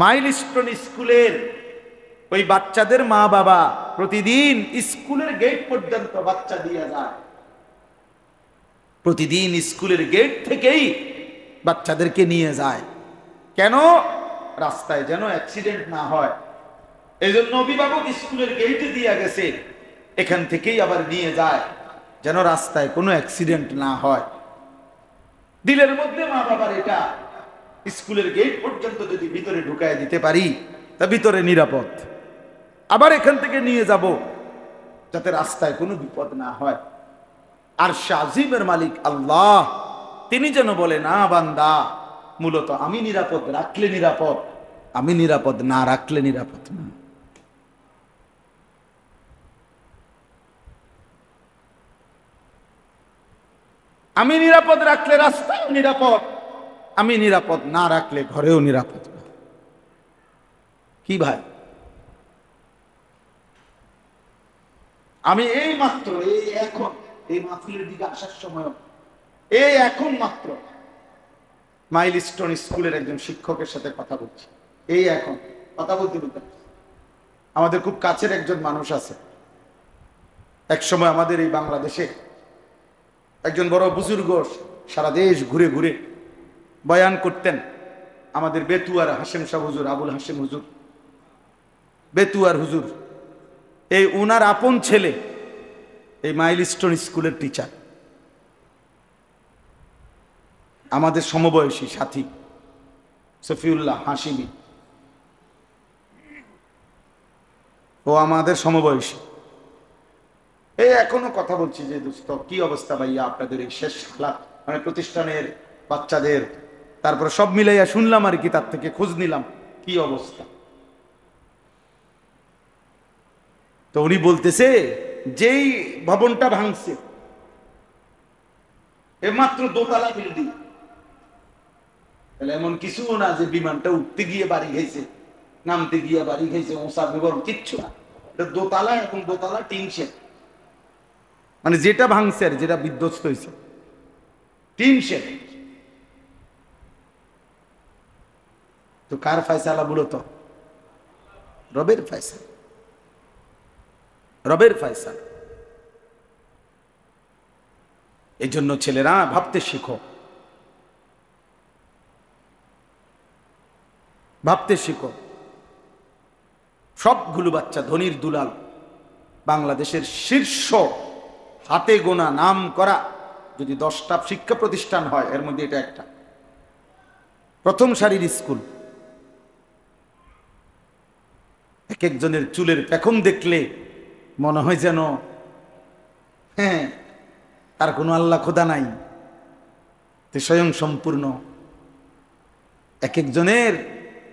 Milestone স্কুলের ওই বাচ্চাদের মা বাবা প্রতিদিন স্কুলের গেট পর্যন্ত বাচ্চা দিয়ে যায়। প্রতিদিন স্কুলের গেট থেকেই বাচ্চাদেরকে নিয়ে যায়। কেন? রাস্তায় যেন অ্যাক্সিডেন্ট না হয়, এই জন্য অভিভাবক স্কুলের গেটে দিয়ে গেছে, এখান থেকেই আবার নিয়ে যায় যেন রাস্তায় কোনো অ্যাক্সিডেন্ট না হয়। দিলের মধ্যে মা বাবার এটা, স্কুলের গেট পর্যন্ত যদি ভিতরে ঢুকায় দিতে পারি তা ভিতরে নিরাপদ, আবার এখান থেকে নিয়ে যাব যাতে রাস্তায় কোনো বিপদ না হয়। আর আজিমের মালিক আল্লাহ, তিনি যেন বলে, না বান্দা, মূলত আমি নিরাপদ রাখলে নিরাপদ, আমি নিরাপদ না রাখলে নিরাপদ না। আমি নিরাপদ রাখলে রাস্তায়ও নিরাপদ, আমি নিরাপদ না রাখলে ঘরেও নিরাপদ। কি ভাই, আমি এই মাত্র এখন এই মাহফিলের দিকে আসার সময় এখন মাত্র মাইলস্টোন স্কুলের একজন শিক্ষকের সাথে কথা বলছি। এই এখন কথা বলতে বলতে আমাদের খুব কাছের একজন মানুষ আছে, এক সময় আমাদের এই বাংলাদেশে একজন বড় বুজুর্গ, সারা দেশ ঘুরে ঘুরে বয়ান করতেন। আমাদের বেতুয়ার হাশেম শাহ হুজুর, আবুল হাশেম হুজুর, বেতুয়ার হুজুর, এই উনার আপন ছেলে এই মাইলস্টোন স্কুলের টিচার, আমাদের সমবয়সী সাথী সফিউল্লাহ হাশিমি, ও আমাদের সমবয়সী। এই এখনো কথা বলছি যে দোস্ত কি অবস্থা ভাইয়া আপনাদের এই শেষ হালাত, মানে প্রতিষ্ঠানের বাচ্চাদের, তারপরে সব মিলাইয়া শুনলাম আর কি, তার থেকে খোঁজ নিলাম কি অবস্থা। তো উনি বলতেছে যেই ভবনটা ভাঙছে এ মাত্র দোতলা বিল্ডিং, তাহলে এমন কিছু না যে বিমানটা উঠতে গিয়ে বাড়ি খাইছে, নামতে গিয়ে বাড়ি খাইছে, ওসা বিবরণ কিচ্ছু না। এটা দোতলা, এবং দোতলা টিন শেড, মানে যেটা ভাঙছে আর যেটা বিধ্বস্ত হয়েছে টিন শেড। তো কার ফয়সালা? মূলত রবের ফয়সালা, রবের ফয়সালা। এই জন্য ছেলেরা ভাবতে শিখো, ভাবতে শিখো। সবগুলো বাচ্চা ধনির দুলাল, বাংলাদেশের শীর্ষ হাতে গোনা নাম করা যদি 10টা শিক্ষা প্রতিষ্ঠান হয় এর মধ্যে এটা একটা, প্রথম সারির স্কুল। এক একজনের চুলের পেখম দেখলে মনে হয় যেন হ্যাঁ তার কোনো আল্লাহ খোদা নাই, তে স্বয়ং সম্পূর্ণ। এক একজনের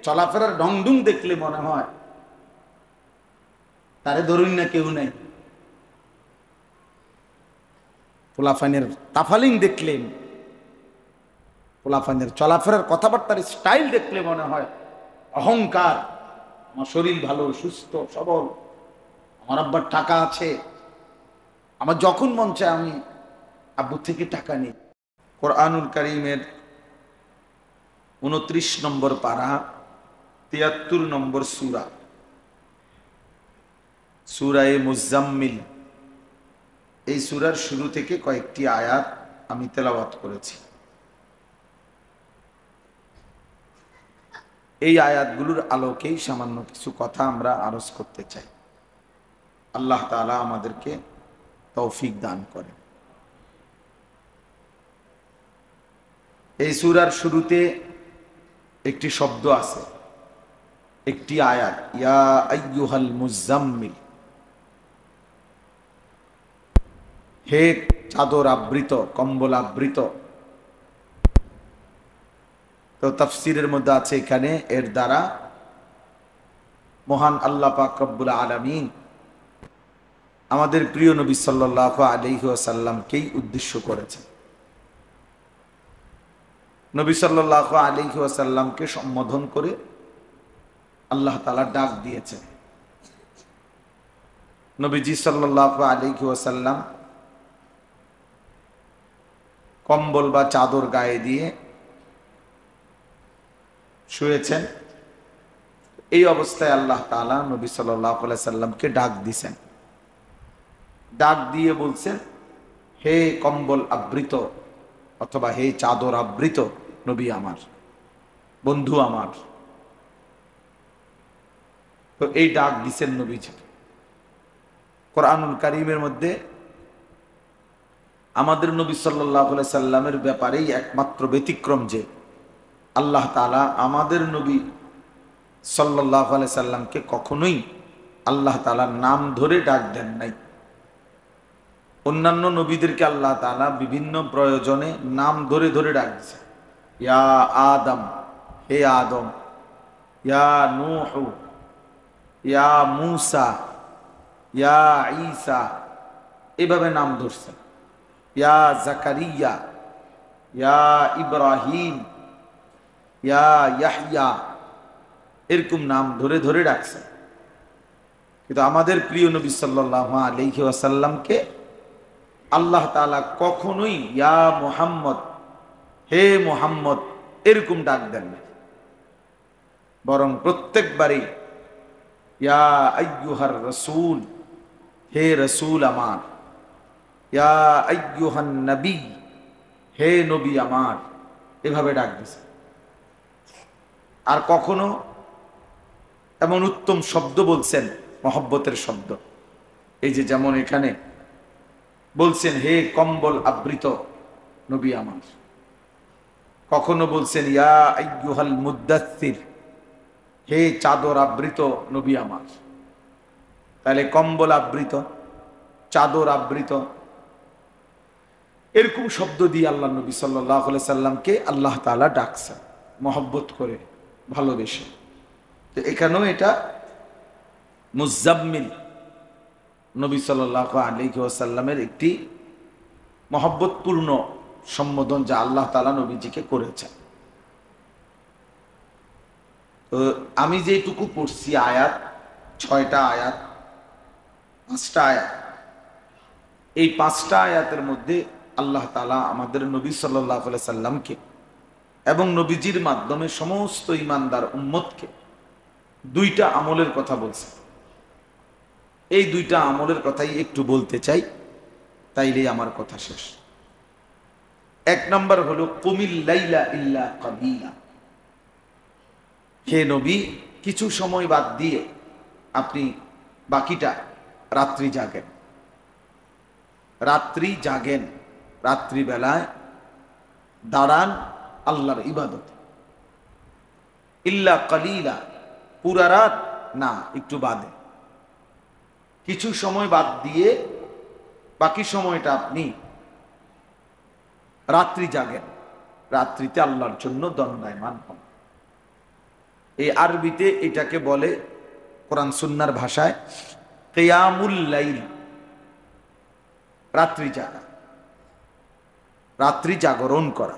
চলাফেরার ঢংঢুং দেখলে মনে হয় তারে ধরুন না কেউ নাই। পোলাফাইনের তাফালিং দেখলেন, পোলাফাইনের চলাফেরার কথাবার্তার স্টাইল দেখলে মনে হয় অহংকার, আমার শরীর ভালো, সুস্থ সবল, আমার আব্বার টাকা আছে, আমার যখন মন চায় আমি আব্বু থেকে টাকা নিই। কোরআনুল কারীমের 29 নম্বর পারা 73 নম্বর সূরা, সূরায়ে মুজাম্মিল, এই সূরার শুরু থেকে কয়েকটি আয়াত আমি তেলাওয়াত করেছি। এই আয়াতগুলোর আলোকেই সামান্য কিছু কথা আমরা আরজ করতে চাই। আল্লাহ তাআলা আমাদেরকে তৌফিক দান করেন। এই সূরার শুরুতে একটি শব্দ আছে, একটি আয়াত, ইয়া আইয়ুহাল মুজাম্মিল, হে চাদর আবৃত, কম্বল আবৃত। তো তাফসীরের মধ্যে আছে এখানে এর দ্বারা মহান আল্লাহ পাক রব্বুল আলামিন আমাদের প্রিয় নবী সাল্লাল্লাহু আলাইহি ওয়াসাল্লামকেই উদ্দেশ্য করেছেন। নবী সাল্লাল্লাহু আলাইহি ওয়াসাল্লামকে সম্বোধন করে আল্লাহ তাআলা ডাক দিয়েছেন। নবীজি সাল্লাল্লাহু আলাইহি ওয়াসাল্লাম কম্বল বা চাদর গায়ে দিয়ে শুয়েছেন, এই অবস্থায় আল্লাহ তাআলা নবী সাল্লাল্লাহু আলাইহি সাল্লামকে ডাক দিছেন, ডাক দিয়ে বলছেন, হে কম্বল আবৃত অথবা হে চাদর আবৃত নবী আমার, বন্ধু আমার। তো এই ডাক দিছেন নবীজিকে। কোরআনুল কারীমের মধ্যে আমাদের নবী সাল্লাল্লাহু আলাইহি সাল্লামের ব্যাপারেই একমাত্র ব্যতিক্রম যে আল্লাহ তাআলা আমাদের নবী সাল্লাল্লাহু আলাইহি সাল্লামকে কখনোই আল্লাহ তাআলার নাম ধরে ডাক দেন নাই। অন্যান্য নবীদেরকে আল্লাহ তাআলা বিভিন্ন প্রয়োজনে নাম ধরে ধরে ডাক দিয়েছে। ইয়া আদম, হে আদম, ইয়া নূহ, ইয়া মূসা, ইয়া ঈসা, এভাবে নাম ধরছেন। ইয়া জাকারিয়া, ইয়া ইব্রাহিম, ইয়া ইয়াহইয়া, এরকম নাম ধরে ধরে ডাকছেন। কিন্তু আমাদের প্রিয় নবী সাল্লাল্লাহু আলাইহি ওয়াসাল্লামকে আল্লাহ তাআলা কখনোই ইয়া মুহাম্মদ, হে মুহাম্মদ এরকম ডাক দেন না, বরং প্রত্যেকবারই ইয়া আইয়ুহার রাসূল, হে রাসূল আমার, ইয়া আইয়ুহান নবী, হে নবী আমার, এভাবে ডাক দিছে। আর কখনো এমন উত্তম শব্দ বলছেন, মহব্বতের শব্দ, এই যে যেমন এখানে বলছেন হে কম্বল আবৃত নবী আমার, কখনো বলছেন ইয়া আইয়ুহাল মুদ্দাসসির, হে চাদর আবৃত নবী আমার। তাহলে কম্বল আবৃত, চাদর আবৃত, এরকম শব্দ দিয়ে আল্লাহ নবী সাল্লাল্লাহু আলাইহি সাল্লামকে আল্লাহ তাআলা ডাকছেন মহব্বত করে, ভালোবেসে। তো এখানেও এটা মুজাম্মিল নবী সাল্লাল্লাহু আলাইহি ওয়াসাল্লামের একটি মহব্বতপূর্ণ সম্বোধন যা আল্লাহ তাআলা নবীজিকে করেছেন। তো আমি যেটুকু পড়ছি আয়াত, 6টা আয়াত, 5টা আয়াত, এই 5টা আয়াতের মধ্যে আল্লাহ তাআলা আমাদের নবী সাল্লাল্লাহু আলাইহি সাল্লামকে এবং নবীজির মাধ্যমে সমস্ত ঈমানদার উম্মতকে 2টা আমলের কথা বলছে। এই 2টা আমলের কথাই একটু বলতে চাই, তাইলেই আমার কথা শেষ। 1 নম্বর হলো কুমিল লাইলা ইল্লা কালিলা, হে নবী কিছু সময় বাদ দিয়ে আপনি বাকিটা রাত্রি জাগেন, রাত্রি জাগেন, রাত্রি বেলায় দাঁড়ান আল্লাহর ইবাদত। ইল্লা কালিলা, পুরা রাত না, একটু বাদে, কিছু সময় বাদ দিয়ে বাকি সময়টা আপনি রাত্রি জাগেন, রাত্রিতে আল্লাহর জন্য দণ্ডায়মান হন। এই আরবিতে এটাকে বলে কোরআন সুন্নাহর ভাষায় কিয়ামুল লাইল, রাত্রি জাগা, রাত্রি জাগরণ করা।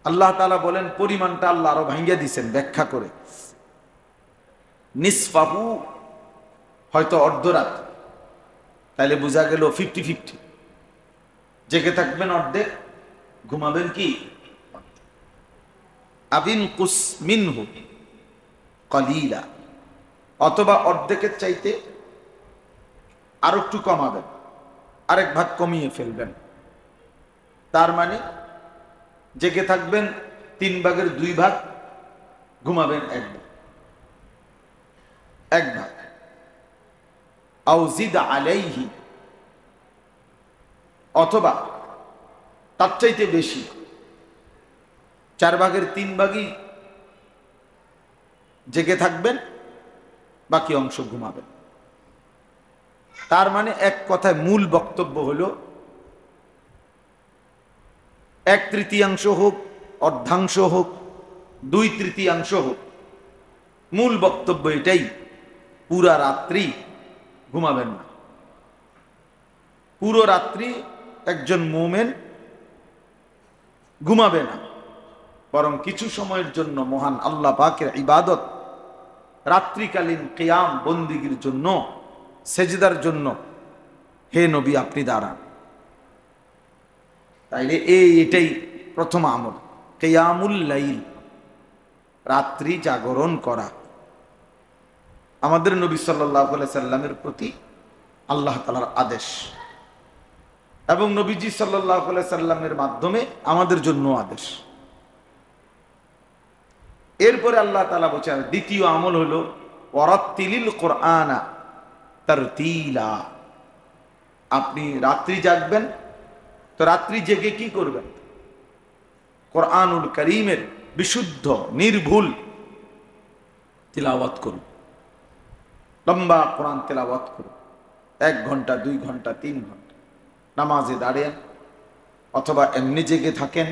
আল্লাহ তাআলা বলেন, পরিমাণটা আল্লাহ আরো ভাঙ্গিয়ে দিয়েছেন ব্যাখ্যা করে, নিসফাহু, হয়তো অর্ধরাত, তাহলে বোঝা গেল 50-50, জেগে থাকবেন অর্ধেক, ঘুমাবেন কি আবিনকুস মিনহু কালিলা, অথবা অর্ধেকের চাইতে আরো একটু কমাবেন, আরেক ভাগ কমিয়ে ফেলবেন। তার মানে জেগে থাকবেন 3 ভাগের 2 ভাগ, ঘুমাবেন 1 ভাগ। আও জিদ আলাইহি, অথবা তার চাইতে বেশি, 4 ভাগের 3 ভাগই জেগে থাকবেন, বাকি অংশ ঘুমাবেন। তার মানে এক কথায় মূল বক্তব্য হলো 1/3 হোক, অর্ধাংশ হোক, 2/3 হোক, মূল বক্তব্য এটাই, পুরা রাত্রি ঘুমাবেন না। পুরো রাত্রি একজন মুমিন ঘুমাবে না, বরং কিছু সময়ের জন্য মহান আল্লাহ পাকের ইবাদত, রাত্রিকালীন কিয়াম বন্দিগির জন্য, সেজদার জন্য হে নবী আপনি দাঁড়ান। তাইলে এটাই প্রথম আমল, কিয়ামুল লাইল, রাত্রি জাগরণ করা আমাদের নবী সাল্লাল্লাহু আলাইহি সাল্লামের প্রতি আল্লাহ তাআলার আদেশ এবং নবীজি সাল্লাল্লাহু আলাইহি সাল্লামের মাধ্যমে আমাদের জন্য আদেশ। এরপরে আল্লাহ তাআলা বলেন দ্বিতীয় আমল হলো ওয়ারাত্তিলিল কুরআনা তারতিলা। আপনি রাত্রি জাগবেন, তো রাত্রি জেগে কি করবেন? কোরআনুল কারীমের বিশুদ্ধ নির্ভুল তিলাওয়াত করুন, লম্বা কোরআন তেলাওয়াত করুন, 1 ঘন্টা 2 ঘন্টা 3 ঘন্টা নামাজে দাঁড়িয়ে অথবা এমনি জেগে থাকেন,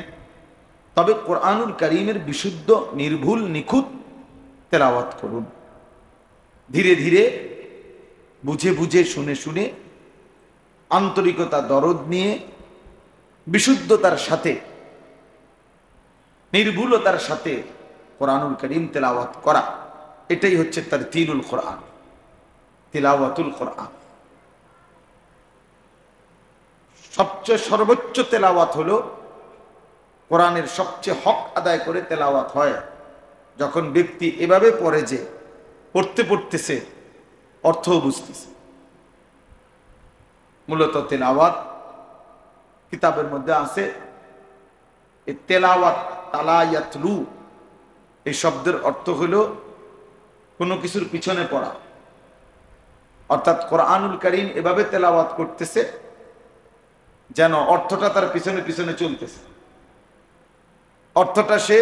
তবে কোরআনুল কারীমের বিশুদ্ধ নির্ভুল নিখুঁত তেলাওয়াত করুন। ধীরে ধীরে বুঝে বুঝে শুনে শুনে আন্তরিকতা দরদ নিয়ে বিশুদ্ধতার সাথে নির্ভুলতার সাথে কোরআনুল কারীম তেলাওয়াত করা, এটাই হচ্ছে তারতিলুল কোরআন, তিলাওয়াতুল কোরআন। সবচেয়ে সর্বোচ্চ তেলাওয়াত হলো কোরআনের সবচেয়ে হক আদায় করে তেলাওয়াত হয় যখন ব্যক্তি এভাবে পড়ে যে পড়তে পড়তেছে অর্থও বুঝতেছে। মূলত তেলাওয়াত কিতাবের মধ্যে আছে এই তেলাওয়াত তালায়াতলু, এই শব্দের অর্থ হলো কোনো কিছুর পিছনে পড়া, অর্থাৎ কোরআনুল কারীম এভাবে তেলাওয়াত করতেছে যেন অর্থটা তার পিছনে পিছনে চলতেছে, অর্থটা সে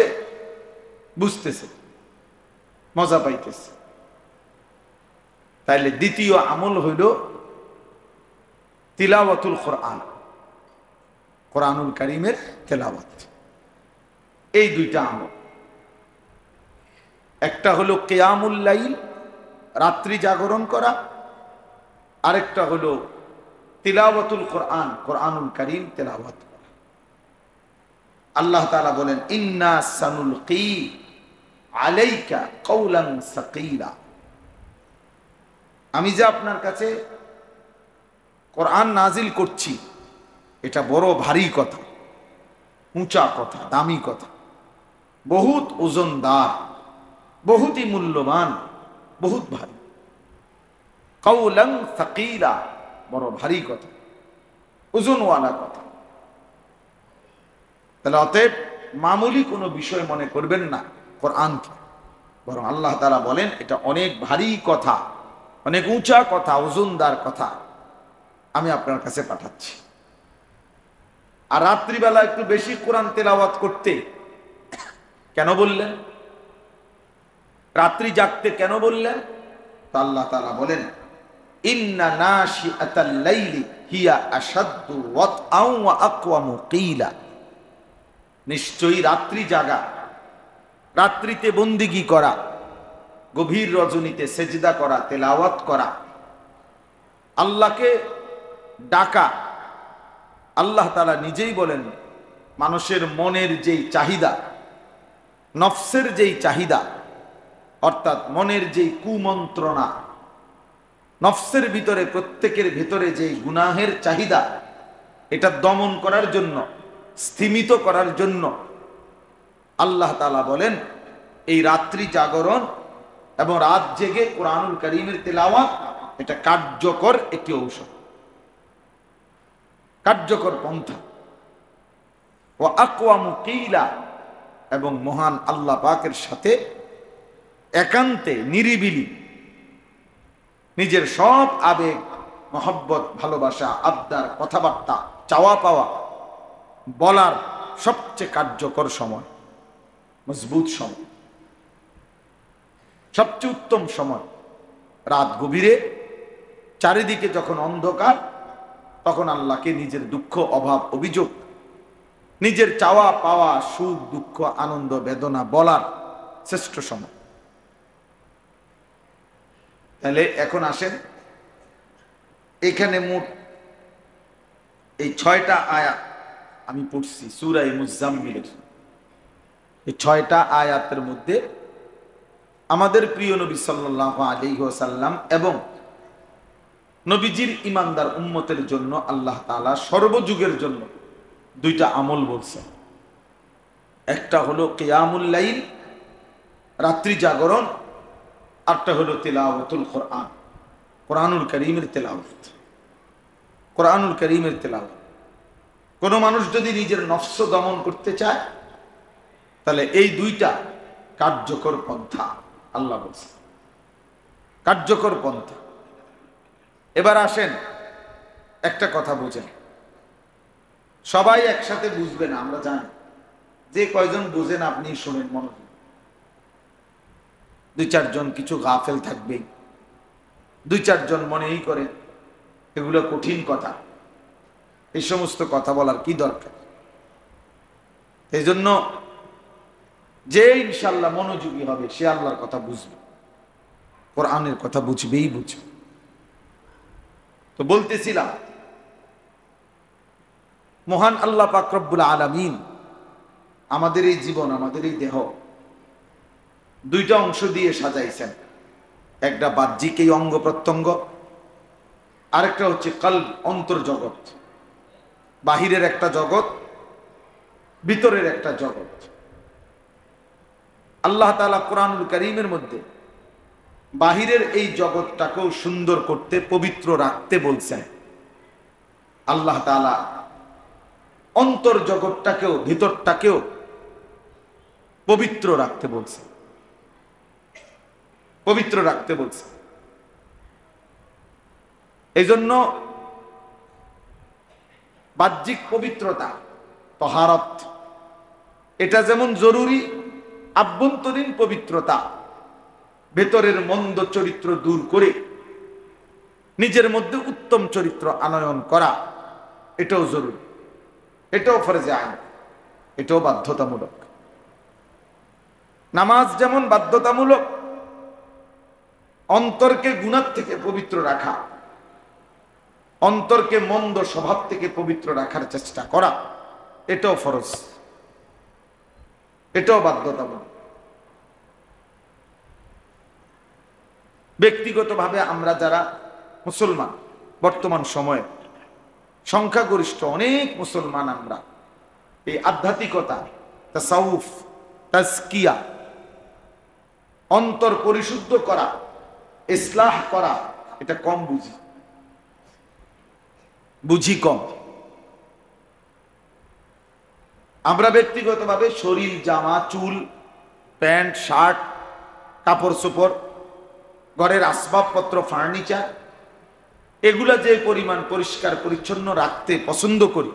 বুঝতেছে, মজা পাইতেছে। তাইলে দ্বিতীয় আমল হইল তিলাওয়াতুল কোরআন, কোরআনুল কারীমের তেলাওয়াত। এই দুইটা আমল, একটা হলো কিয়ামুল লাইল, রাত্রি জাগরণ করা, আরেকটা হলো তিলাওয়াতুল কোরআন, কোরআনুল কারীম তেলাওয়াত করা। আল্লাহ তাআলা বলেন ইন্না সানুলকি আলাইকা কাওলান সাকিলা, আমি যে আপনার কাছে কোরআন নাজিল করছি এটা বড় ভারী কথা, উঁচা কথা, দামি কথা, বহুত ওজনদার, বহুতই মূল্যবান, বহুত ভারী। কাওলান সাকিলা, বড় ভারী কথা, ওজনওয়ালা কথা। তাহলে অতএব মামুলি কোনো বিষয় মনে করবেন না কোরআনকে, বরং আল্লাহ তাআলা বলেন এটা অনেক ভারী কথা, অনেক উঁচা কথা, ওজনদার কথা আমি আপনার কাছে পাঠাচ্ছি। আর রাত্রিবেলা একটু বেশি কোরআন তেলাওয়াত করতে কেন বললেন? রাত্রি জাগতে কেন বললেন? তো আল্লাহ তাআলা বলেন ইন্না নাশিআতাল লাইলি হিয়া আশাদ্দু ওয়াতআন ওয়া আকওয়ামু কিলা, নিশ্চয়ই রাত্রি জাগা, রাত্রিতে বন্দিগি করা, গভীর রজনীতে সেজদা করা, তেলাওয়াত করা, আল্লাহকে ডাকা। আল্লাহ তাআলা নিজেই বলেন মানুষের মনের যেই চাহিদা, নফসের যেই চাহিদা, অর্থাৎ মনের যেই কুমন্ত্রণা, নফসের ভিতরে প্রত্যেকের ভিতরে যেই গুনাহের চাহিদা, এটা দমন করার জন্য, স্থিমিত করার জন্য আল্লাহ তাআলা বলেন এই রাত্রি জাগরণ এবং রাত জেগে কোরআনুল কারীমের তেলাওয়াত এটা কার্যকর একটি ঔষধ, কার্যকর পন্থা। ও আকওয়ামু কিলা, এবং মহান আল্লাহ পাকের সাথে একান্তে নিরিবিলি নিজের সব আবেগ, মহব্বত, ভালোবাসা, আবদার, কথাবার্তা, চাওয়া পাওয়া বলার সবচেয়ে কার্যকর সময়, মজবুত সময়, সবচেয়ে উত্তম সময়। রাত গভীরে চারিদিকে যখন অন্ধকার, তখন আল্লাহকে নিজের দুঃখ, অভাব, অভিযোগ, নিজের চাওয়া পাওয়া, সুখ দুঃখ, আনন্দ বেদনা বলার শ্রেষ্ঠ সময়। তাহলে এখন আসেন, এখানে মোট এই 6টা আয়াত আমি পড়ছি সূরা মুজাম্মিলের। এই 6টা আয়াতের মধ্যে আমাদের প্রিয় নবী সাল্লাল্লাহু আলাইহি ওয়াসাল্লাম এবং নবীজির ইমানদার উম্মতের জন্য আল্লাহ তাআলা সর্বযুগের জন্য 2টা আমল বলছেন। একটা হলো কিয়ামুল লাইল, রাত্রি জাগরণ, আরটা হলো তিলাওয়াতুল কোরআন, কোরআনুল কারীমের তেলাওয়াত। কোরআনুল কারীমের তেলাওয়াত। কোনো মানুষ যদি নিজের নফস দমন করতে চায় তাহলে এই দুইটা কার্যকর পন্থা, আল্লাহ বলছে কার্যকর পন্থা। এবার আসেন একটা কথা বুঝেন, সবাই একসাথে বুঝবে না আমরা জানি, যে কয়জন বুঝেন আপনি শুনেন মনোযোগ। দুই চারজন কিছু গাফেল থাকবে, দুই চারজন মনেই করে এগুলো কঠিন কথা, এই সমস্ত কথা বলার কি দরকার। এই জন্য যে ইনশাল্লাহ মনোযোগী হবে সে আল্লাহর কথা বুঝবে, কোরআনের কথা বুঝবেই বুঝবে। তো বলতেছিলাম, মহান আল্লাহ পাক রব্বুল আলামিন আমাদের এই জীবন, আমাদের এই দেহ দুইটা অংশ দিয়ে সাজাইছেন। একটা বাহ্যিক এই অঙ্গ প্রত্যঙ্গ, আরেকটা হচ্ছে কলব, অন্তর্জগৎ। বাহিরের একটা জগৎ, ভিতরের একটা জগৎ। আল্লাহ তাআলা কোরআনুল কারীমের মধ্যে বাহিরের এই জগৎটাকেও সুন্দর করতে, পবিত্র রাখতে বলছেন। আল্লাহ তাআলা অন্তর জগৎটাকেও, ভিতরটাকেও পবিত্র রাখতে বলছে, পবিত্র রাখতে বলছে। এই জন্য বাহ্যিক পবিত্রতা, তহারত, এটা যেমন জরুরি, আভ্যন্তরীণ পবিত্রতা, ভেতরের মন্দ চরিত্র দূর করে নিজের মধ্যে উত্তম চরিত্র আনয়ন করা, এটাও জরুরি, এটাও ফরজে আইন, এটাও বাধ্যতামূলক। নামাজ যেমন বাধ্যতামূলক, অন্তরকে গুনাহ থেকে পবিত্র রাখা, অন্তরকে মন্দ স্বভাব থেকে পবিত্র রাখার চেষ্টা করা, এটাও ফরজ, এটাও বাধ্যতামূলক। ব্যক্তিগতভাবে আমরা যারা মুসলমান, বর্তমান সময়ে সংখ্যাগরিষ্ঠ অনেক মুসলমান, আমরা এই আধ্যাত্মিকতা, তাসাউফ, তাজকিয়া, অন্তর পরিশুদ্ধ করা, ইসলাহ করা, এটা কম বুঝি কম। আমরা ব্যক্তিগতভাবে শরীর, জামা, চুল, প্যান্ট, শার্ট, কাপড় চোপড়, ঘরের আসবাবপত্র, ফার্নিচার, এগুলা যে পরিমাণ পরিষ্কার পরিচ্ছন্ন রাখতে পছন্দ করি,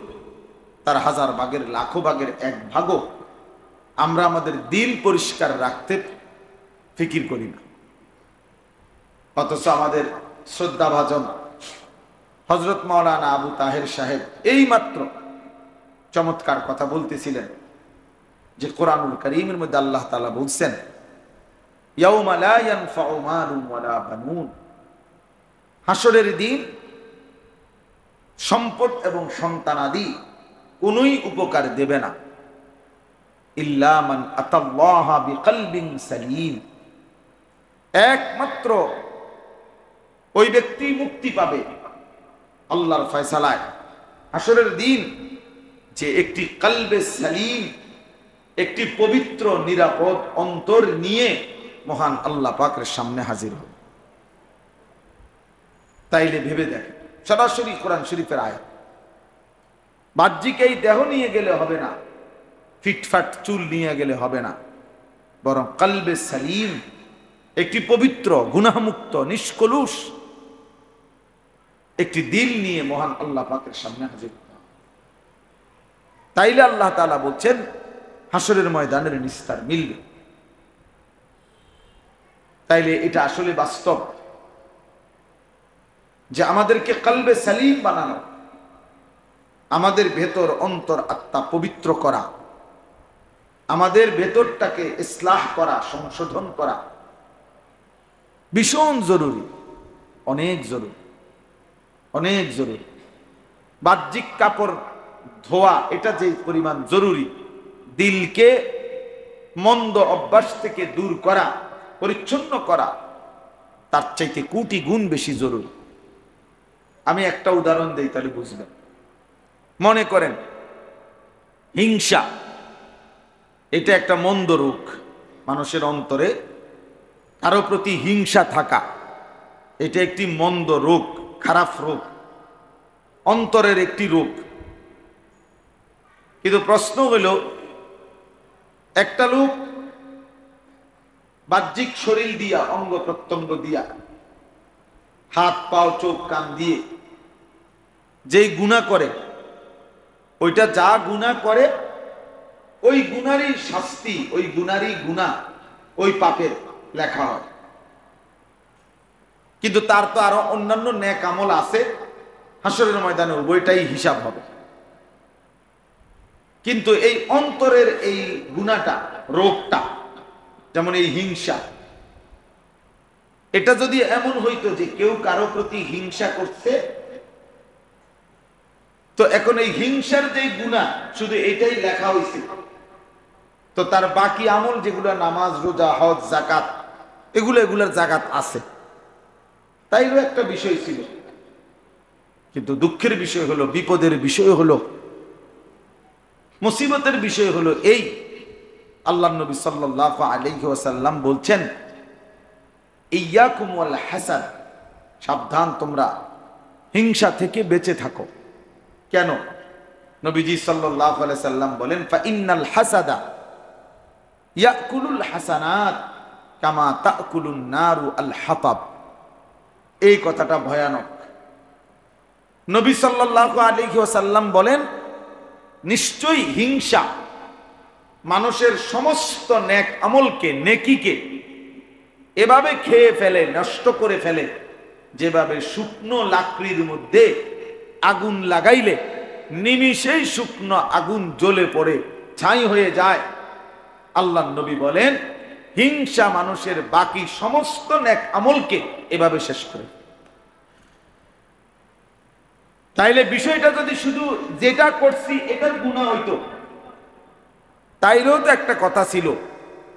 তার হাজার ভাগের, লাখো ভাগের এক ভাগও আমরা আমাদের দিল পরিষ্কার রাখতে ফিকির করি না। অথচ আমাদের শ্রদ্ধাভাজন হযরত মাওলানা আবু তাহের সাহেব এই মাত্র চমৎকার কথা বলতেছিলেন যে কোরআনুল কারীমের মধ্যে আল্লাহ তাআলা বলছেন, ইয়াউমা লা ইয়ানফাউ মালুন ওয়ালা বানুন, হাসরের দিন সম্পদ এবং সন্তানাদি কোনই উপকার দেবে না, ইল্লা মান আতাল্লাহা বিকলবিন সালিম, একমাত্র ওই ব্যক্তি মুক্তি পাবে আল্লাহর ফয়সালায় হাসরের দিন, যে একটি কলবে সালিম, একটি পবিত্র নিরাপদ অন্তর নিয়ে মহান আল্লাহ পাকের সামনে হাজির হবে। তাইলে ভেবে দেখেন, সরাসরি কোরআন শরীফের আয়াত। বাহ্যিক এই দেহ নিয়ে গেলে হবে না, ফিটফাট চুল নিয়ে গেলে হবে না, বরং কলবে সালিম, একটি পবিত্র, গুনাহমুক্ত, নিষ্কলুষ একটি দিল নিয়ে মহান আল্লাহ পাকের সামনে হাজির হতে হবে। তাইলে আল্লাহ তাআলা বলছেন হাসরের ময়দানের নিস্তার মিলবে। তাইলে এটা আসলে বাস্তব যে আমাদেরকে কলবে সালিম বানানো, আমাদের ভেতর অন্তর আত্মা পবিত্র করা, আমাদের ভেতরটাকে ইসলাহ করা, সংশোধন করা ভীষণ জরুরি, অনেক জরুরি, অনেক জরুরি। বাহ্যিক কাপড় ধোয়া এটা যে পরিমাণ জরুরি, দিলকে মন্দ অভ্যাস থেকে দূর করা, পরিচ্ছন্ন করা, তার চাইতে কোটি গুণ বেশি জরুরি। আমি একটা উদাহরণ দেই তাহলে বুঝবেন। মনে করেন হিংসা, এটা একটা মন্দ রোগ, মানুষের অন্তরে কারো প্রতি হিংসা থাকা, এটা একটি মন্দ রোগ, খারাপ রোগ, অন্তরের একটি রোগ। কিন্তু প্রশ্ন হইল, একটা লোক বাহ্যিক শরীর দিয়া, অঙ্গ প্রত্যঙ্গ দিয়া, হাত পাও চোখ কান দিয়ে যেই গুনাহ করে, ওইটা যা গুনাহ করে ওই গুনারই শাস্তি, ওই গুনারই গুনাহ, ওই পাপের লেখা হয়। কিন্তু তার তো আরো অন্যান্য নেক আমল আছে, হাসরের ময়দানে উভয়টাই হিসাব হবে। কিন্তু এই অন্তরের এই গুনাহটা, রোগটা, যেমন এই হিংসা, এটা যদি এমন হইতো যে কেউ কারো প্রতি হিংসা করছে, তো এখন এই হিংসার যে গুনাহ শুধু এটাই লেখা হয়েছে, তো তার বাকি আমল যেগুলো নামাজ রোজা হজ যাকাত, এগুলার জাকাত আছে, তাইও একটা বিষয় ছিল। কিন্তু দুঃখের বিষয় হলো, বিপদের বিষয় হলো, মুসিবতের বিষয় হলো এই, আল্লাহ নবী সাল্লাল্লাহু আলাইহি ওয়াসাল্লাম বলছেন, ইয়াকুম ওয়াল হাসাদ, সাবধান তোমরা হিংসা থেকে বেঁচে থাকো। কেন? নবীজি সাল্লাল্লাহু আলাইহি সাল্লাম বলেন, ফা ইন্নাল হাসাদা ইয়াকুলুল হাসানাত কামা তাকুলুন নারু আল হাতাব। এই কথাটা ভয়ানক। নবী সাল্লাল্লাহু আলাইহি ওয়াসাল্লাম বলেন, নিশ্চয়ই হিংসা মানুষের সমস্ত নেক আমলকে, নেকিকে এভাবে খেয়ে ফেলে, নষ্ট করে ফেলে, যেভাবে শুকনো লাকড়ির মধ্যে আগুন লাগাইলে নিমিষেই শুকনো আগুন জ্বলে পড়ে ছাই হয়ে যায়। আল্লাহ নবী বলেন, হিংসা মানুষের বাকি সমস্ত নেক আমলকে এভাবে শেষ করে। তাইলে বিষয়টা যদি শুধু যেটা করছি এটার গুনাহ হইতো, তাইলেও তো একটা কথা ছিল,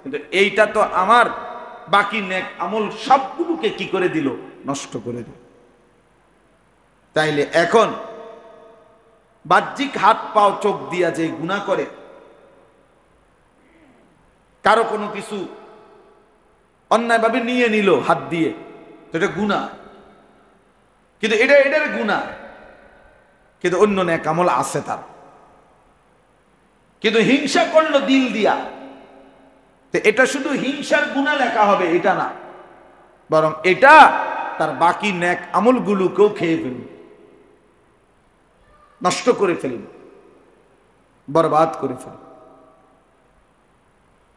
কিন্তু এইটা তো আমার বাকি নেক আমল সবগুলোকে কি করে দিল? নষ্ট করে দিল। তাইলে এখন বাহ্যিক হাত পাও চোখ দিয়া যে গুনাহ করে, কারো কোনো কিছু অন্যায়ভাবে নিয়ে নিল হাত দিয়ে, তো এটা গুনাহ। কিন্তু এটার গুনাহ, কিন্তু অন্য নেক আমল আছে তার। কিন্তু হিংসা করলো দিল দিয়া, তো এটা শুধু হিংসার গুনাহ লেখা হবে এটা না, বরং এটা তার বাকি নেক আমলগুলোকেও খেয়ে ফেলবে, নষ্ট করে ফেলবে, বরবাদ করে ফেলবে।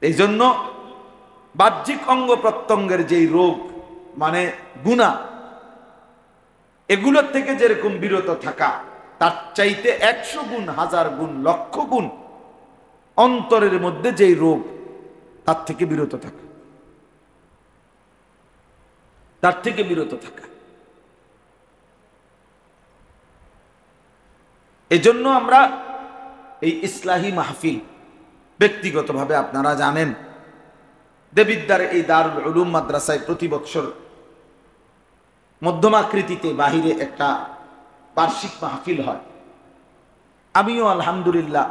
এই জন্য বাহ্যিক অঙ্গ প্রত্যঙ্গের যেই রোগ মানে গুনাহ, এগুলোর থেকে যেরকম বিরত থাকা, তার চাইতে 100 গুণ, 1000 গুণ, লক্ষ গুণ অন্তরের মধ্যে যেই রোগ, তার থেকে বিরত থাকা, তার থেকে বিরত থাকা। এজন্য আমরা এই ইসলাহি মাহফিল, ব্যক্তিগতভাবে আপনারা জানেন দেবিদ্দার এই দারুল উলুম মাদ্রাসায় প্রতি বছর মধ্যমাকৃতিতে বাহিরে একটা বার্ষিক মাহফিল হয়। আমিও আলহামদুলিল্লাহ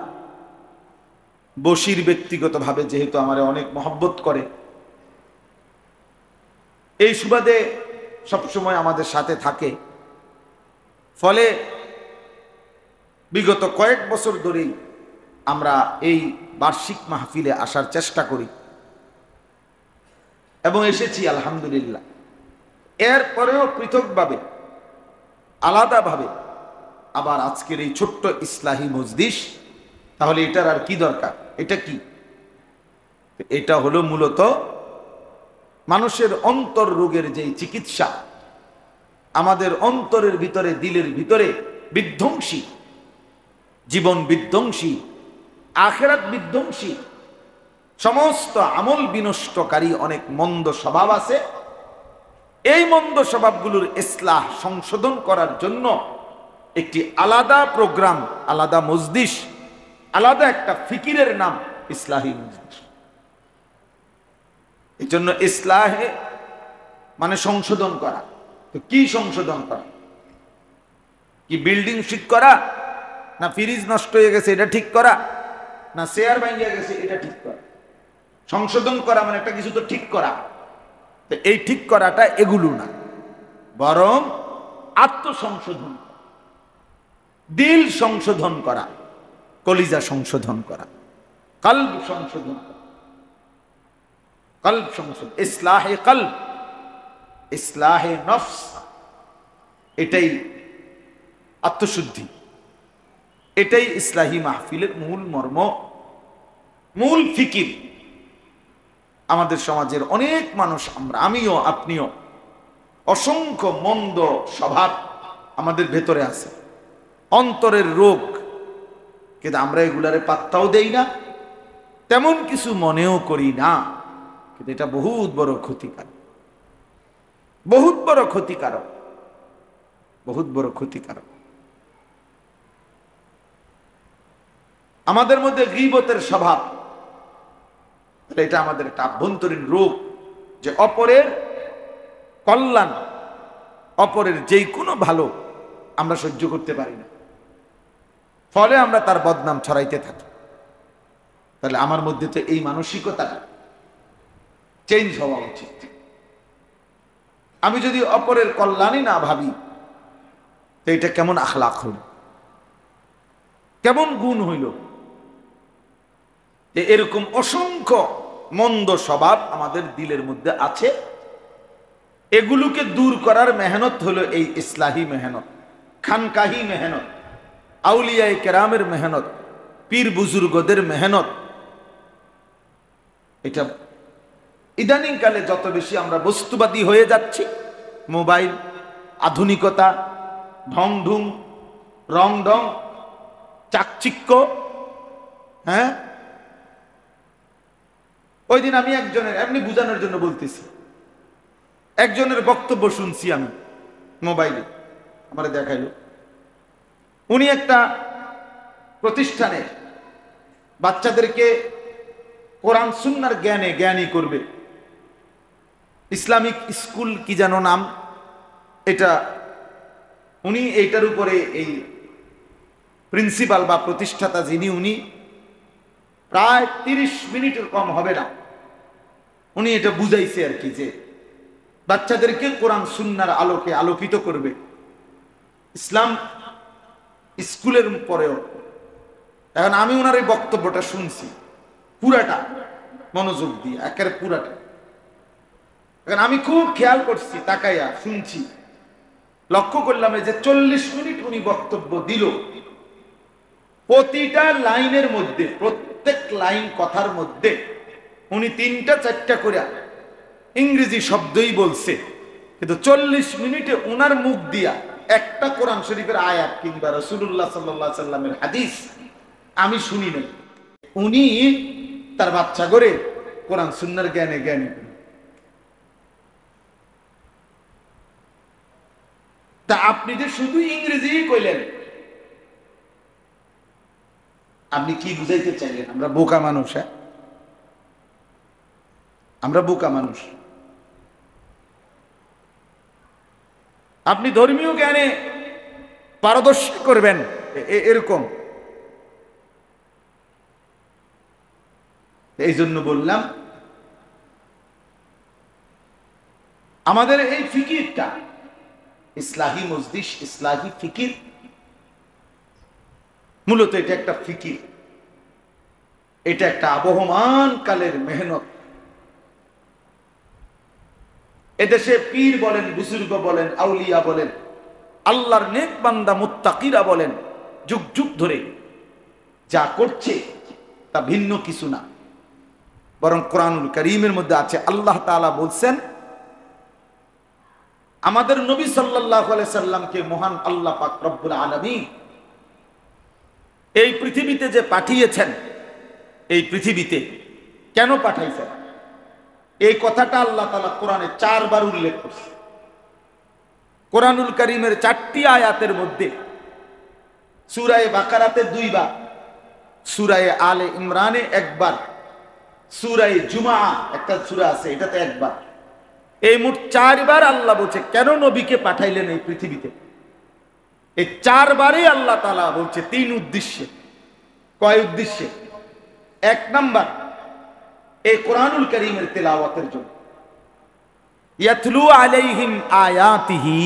বশির ব্যক্তিগতভাবে যেহেতু আমার অনেক মহব্বত করে, এই সুবাদে সবসময় আমাদের সাথে থাকে, ফলে বিগত কয়েক বছর ধরেই আমরা এই বার্ষিক মাহফিলে আসার চেষ্টা করি এবং এসেছি আলহামদুলিল্লাহ। এরপরেও পৃথকভাবে, আলাদাভাবে আবার আজকের এই ছোট্ট ইসলাহি মজলিস, তাহলে এটার আর কি দরকার? এটা কি? এটা হলো মূলত মানুষের অন্তর রোগের যেই চিকিৎসা, আমাদের অন্তরের ভিতরে, দিলের ভিতরে বিধ্বংসী, জীবন বিধ্বংসী, আখিরাত বিধ্বংসী, সমস্ত আমল বিনষ্টকারী অনেক মন্দ স্বভাব আছে। এই মন্দ স্বভাবগুলোর ইসলাহ, সংশোধন করার জন্য একটি আলাদা প্রোগ্রাম, আলাদা মজলিস, আলাদা একটা ফিকিরের নাম ইসলাহি মজলিস। এই জন্য ইসলাহে মানে সংশোধন করা। তো কি সংশোধন করা? কি বিল্ডিং ঠিক করা, না ফ্রিজ নষ্ট হয়ে গেছে এটা ঠিক করা, না চেয়ার ভাঙিয়া গেছে এটা ঠিক করা? সংশোধন করা মানে একটা কিছু তো ঠিক করা, তো এই ঠিক করাটা এগুলো না, বরং আত্মসংশোধন, দিল সংশোধন করা, কলিজা সংশোধন করা, কলব সংশোধন করা, কলব সংশোধন, ইসলাহে কলব, ইসলাহে নফস, এটাই আত্মশুদ্ধি, এটাই ইসলাহি মাহফিলের মূল মর্ম, মূল ফিকির। আমাদের সমাজের অনেক মানুষ, আমরা, আমিও আপনিও, অসংখ্য মন্দ স্বভাব আমাদের ভেতরে আছে, অন্তরের রোগ, কিন্তু আমরা এগুলারে পাত্তাও দেই না, তেমন কিছু মনেও করি না, কিন্তু এটা বহুত বড় ক্ষতিকারক, বহুত বড় ক্ষতিকারক, বহুত বড় ক্ষতিকারক। আমাদের মধ্যে গীবতের স্বভাব, এটা আমাদের একটা আভ্যন্তরীণ রোগ, যে অপরের কল্যাণ, অপরের যেই কোনো ভালো আমরা সহ্য করতে পারি না, ফলে আমরা তার বদনাম ছড়াইতে থাকি। তাহলে আমার মধ্যে তো এই মানসিকতাটা চেঞ্জ হওয়া উচিত। আমি যদি অপরের কল্যাণই না ভাবি, তো এটা কেমন আখলাক হইল, কেমন গুণ হইল? এরকম অসংখ্য মন্দ স্বভাব আমাদের দিলের মধ্যে আছে। এগুলোকে দূর করার মেহনত হলো এই ইসলাহি মেহনত, খানকাহি মেহনত, আউলিয়ায়ে কেরামের মেহনত, পীর বুজুর্গদের মেহনত। এটা ইদানিং কালে যত বেশি আমরা বস্তুবাদী হয়ে যাচ্ছি, মোবাইল, আধুনিকতা, ঢং ঢুং, রং ঢং, চাকচিক্য, হ্যাঁ। ওই দিন আমি একজনের, এমনি বুঝানোর জন্য বলতেছি, একজনের বক্তব্য শুনছি আমি মোবাইলে, আমার দেখাইলো, উনি একটা প্রতিষ্ঠানে বাচ্চাদেরকে কোরআন সুন্নাহর জ্ঞানে জ্ঞানী করবে, ইসলামিক স্কুল কি যেন নাম, এটা উনি এইটার উপরে, এই প্রিন্সিপাল বা প্রতিষ্ঠাতা যিনি, উনি প্রায় 30 মিনিটের কম হবে না, উনি এটা বুঝাইছে আর কি, যে বাচ্চাদেরকে কোরআন সুন্নাহর আলোকে আলোকিত করবে ইসলাম স্কুলের পরেও। এখন আমি ওনার এই বক্তব্যটা শুনছি পুরাটা মনোযোগ দিয়ে, একেবারে পুরাটা। এখন আমি খুব খেয়াল করছি, তাকাইয়া শুনছি, লক্ষ্য করলাম যে 40 মিনিট উনি বক্তব্য দিল, প্রতিটা লাইনের মধ্যে, প্রত্যেক লাইন কথার মধ্যে উনি 3টা-4টা করে ইংরেজি শব্দই বলছে, কিন্তু 40 মিনিটে উনার মুখ দিয়া একটা কোরআন শরীফের আয়াত কিংবা রাসূলুল্লাহ সাল্লাল্লাহু আলাইহি সাল্লামের হাদিস আমি শুনি নাই। উনি তার বাচ্চা করে কোরআন সুন্নাহর জ্ঞানে জ্ঞানী। তা আপনি যে শুধু ইংরেজি কইলেন, আপনি কি বুঝাইতে চাইলেন? আমরা বোকা মানুষ, হ্যাঁ, আমরা বোকা মানুষ। আপনি ধর্মীয় জ্ঞানে পারদর্শী করবেন এরকম। এই জন্য বললাম, আমাদের এই ফিকিরটা, ইসলাহি মজলিস, ইসলাহি ফিকির, মূলত এটা একটা ফিকির, এটা একটা আবহমান কালের মেহনত। এদেশে পীর বলেন, বুজুর্গ বলেন, আউলিয়া বলেন, আল্লাহর নেক বান্দা মুত্তাকিরা বলেন, যুগ যুগ ধরে যা করছে তা ভিন্ন কিছু না, বরং কোরআনুল কারীমের মধ্যে আছে। আল্লাহ তাআলা বলছেন, আমাদের নবী সাল্লাল্লাহু আলাইহি সাল্লামকে মহান আল্লাহ পাক রব্বুল আলামিন এই পৃথিবীতে যে পাঠিয়েছেন, এই পৃথিবীতে কেন পাঠাইছেন, এই কথাটা আল্লাহ তাআলা কোরআনে 4 বার উল্লেখ করছে। কোরআনুল কারীমের 4টি আয়াতের মধ্যে সূরা বাকারাতে 2 বার, সূরা আলে ইমরানে 1 বার, সূরা জুমআ একটা সূরা আছে এটাতে 1 বার, এই মোট 4 বার আল্লাহ বলছে কেন নবীকে পাঠাইলেন এই পৃথিবীতে। এই 4 বারে আল্লাহ তাআলা বলছে 3 উদ্দেশ্যে। কয় উদ্দেশ্যে? 1 নাম্বার, এই কোরআনুল কারীমের তেলাওয়াতের জন্য। ইয়াতলু আলাইহিম আয়াতিহি,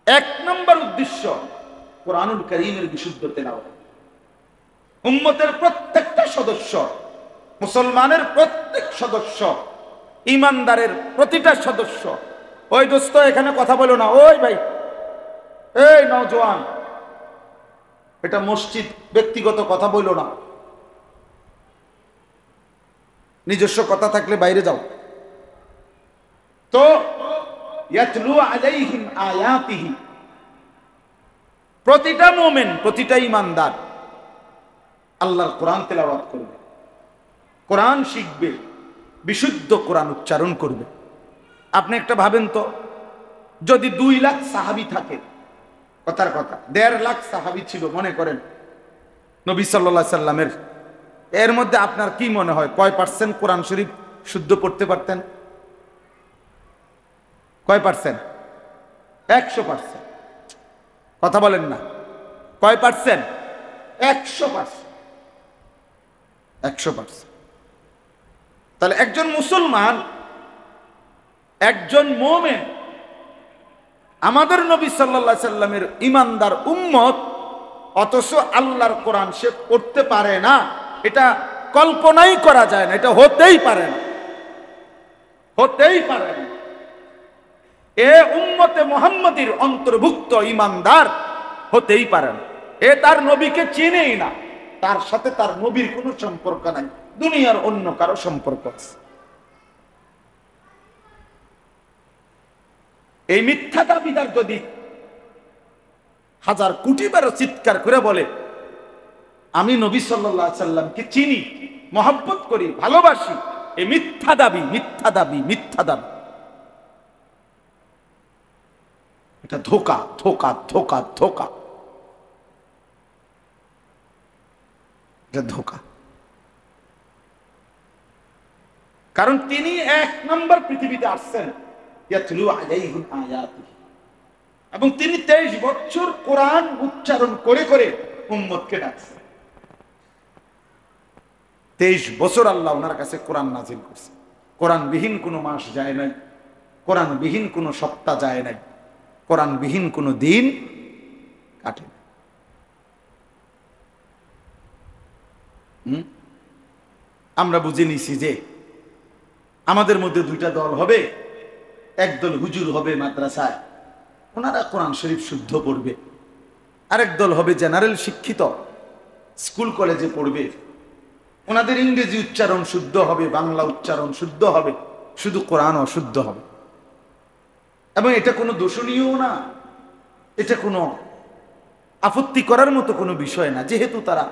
এক নম্বর উদ্দেশ্য কোরআনুল কারীমের বিশুদ্ধ তেলাওয়াত। উম্মতের প্রত্যেকটা সদস্য, মুসলমানের প্রত্যেক সদস্য, ইমানদারের প্রতিটা সদস্য, ওই দোস্ত এখানে কথা বলো না, ওই ভাই, এই নওজোয়ান, এটা মসজিদ, ব্যক্তিগত কথা বলো না, নিজস্ব কথা থাকলে বাইরে যাও। তো ইয়াতলু আলাইহিম আয়াতিহি, প্রতিটা মুমিন, প্রতিটা ইমানদার আল্লাহর কোরআন তেলাওয়াত করবে, কোরআন শিখবে, বিশুদ্ধ কোরআন উচ্চারণ করবে। আপনি একটা ভাবেন তো, যদি 2 লাখ সাহাবী থাকে, কথার কথা 1.5 লাখ সাহাবী ছিল মনে করেন নবী সাল্লাল্লাহু আলাইহি সাল্লামের, এর মধ্যে আপনার কি মনে হয় কয় পার্সেন্ট কোরআন শরীফ শুদ্ধ পড়তে পারতেন? কয় পার্সেন্ট? 100%। কথা বলেন না, কয় পার্সেন্ট? 100%। 100%। তাহলে একজন মুসলমান, একজন মুমিন, আমাদের নবী সাল্লাল্লাহু আলাইহি সাল্লামের ইমানদার উম্মত, অথচ আল্লাহর কোরআন সে পড়তে পারে না, এটা কল্পনাই করা যায় না, এটা হতেই পারে না, হতেই পারে না। এ উম্মতে মুহাম্মাদীর অন্তর্ভুক্ত ইমানদার হতেই পারে না। এ তার নবীকে চিনেই না, তার সাথে তার নবীর কোনো সম্পর্ক নাই, দুনিয়ার অন্য কারো সম্পর্ক আছে। এই মিথ্যা দাবিদার যদি 1000 কোটি বার চিৎকার করে বলে আমি নবী সাল্লাল্লাহু আলাইহি সাল্লামকে চিনি, মহব্বত করি, ভালোবাসি, এই মিথ্যা দাবি, মিথ্যা দাবি, মিথ্যা দাবি, এটা ধোঁকা, ধোঁকা, ধোঁকা, ধোঁকা, এটা ধোঁকা। কারণ তিনি 1 নম্বর পৃথিবীতে আসছেন ইয়াতলু আলাইহিম আয়াতিহি, এবং তিনি 23 বছর কোরআন উচ্চারণ করে করে উম্মতকে ডাকছেন। 23 বছর আল্লাহ ওনার কাছে কোরআন নাজিল করছে। কোরআনবিহীন কোনো মাস যায় নাই, কোরআনবিহীন কোনো সপ্তাহ যায় নাই, কোরআনবিহীন কোনো দিন কাটে না। আমরা বুঝে নিছি যে আমাদের মধ্যে 2টা দল হবে, একদল হুজুর হবে মাদ্রাসায়, ওনারা কোরআন শরীফ শুদ্ধ পড়বে, আরেক দল হবে জেনারেল শিক্ষিত, স্কুল কলেজে পড়বে, ওনাদের ইংরেজি উচ্চারণ শুদ্ধ হবে, বাংলা উচ্চারণ শুদ্ধ হবে, শুধু কোরআন অশুদ্ধ হবে। এবং এটা কোনো দোষণীয় না, এটা কোনো আপত্তি করার মতো কোনো বিষয় না, যেহেতু তারা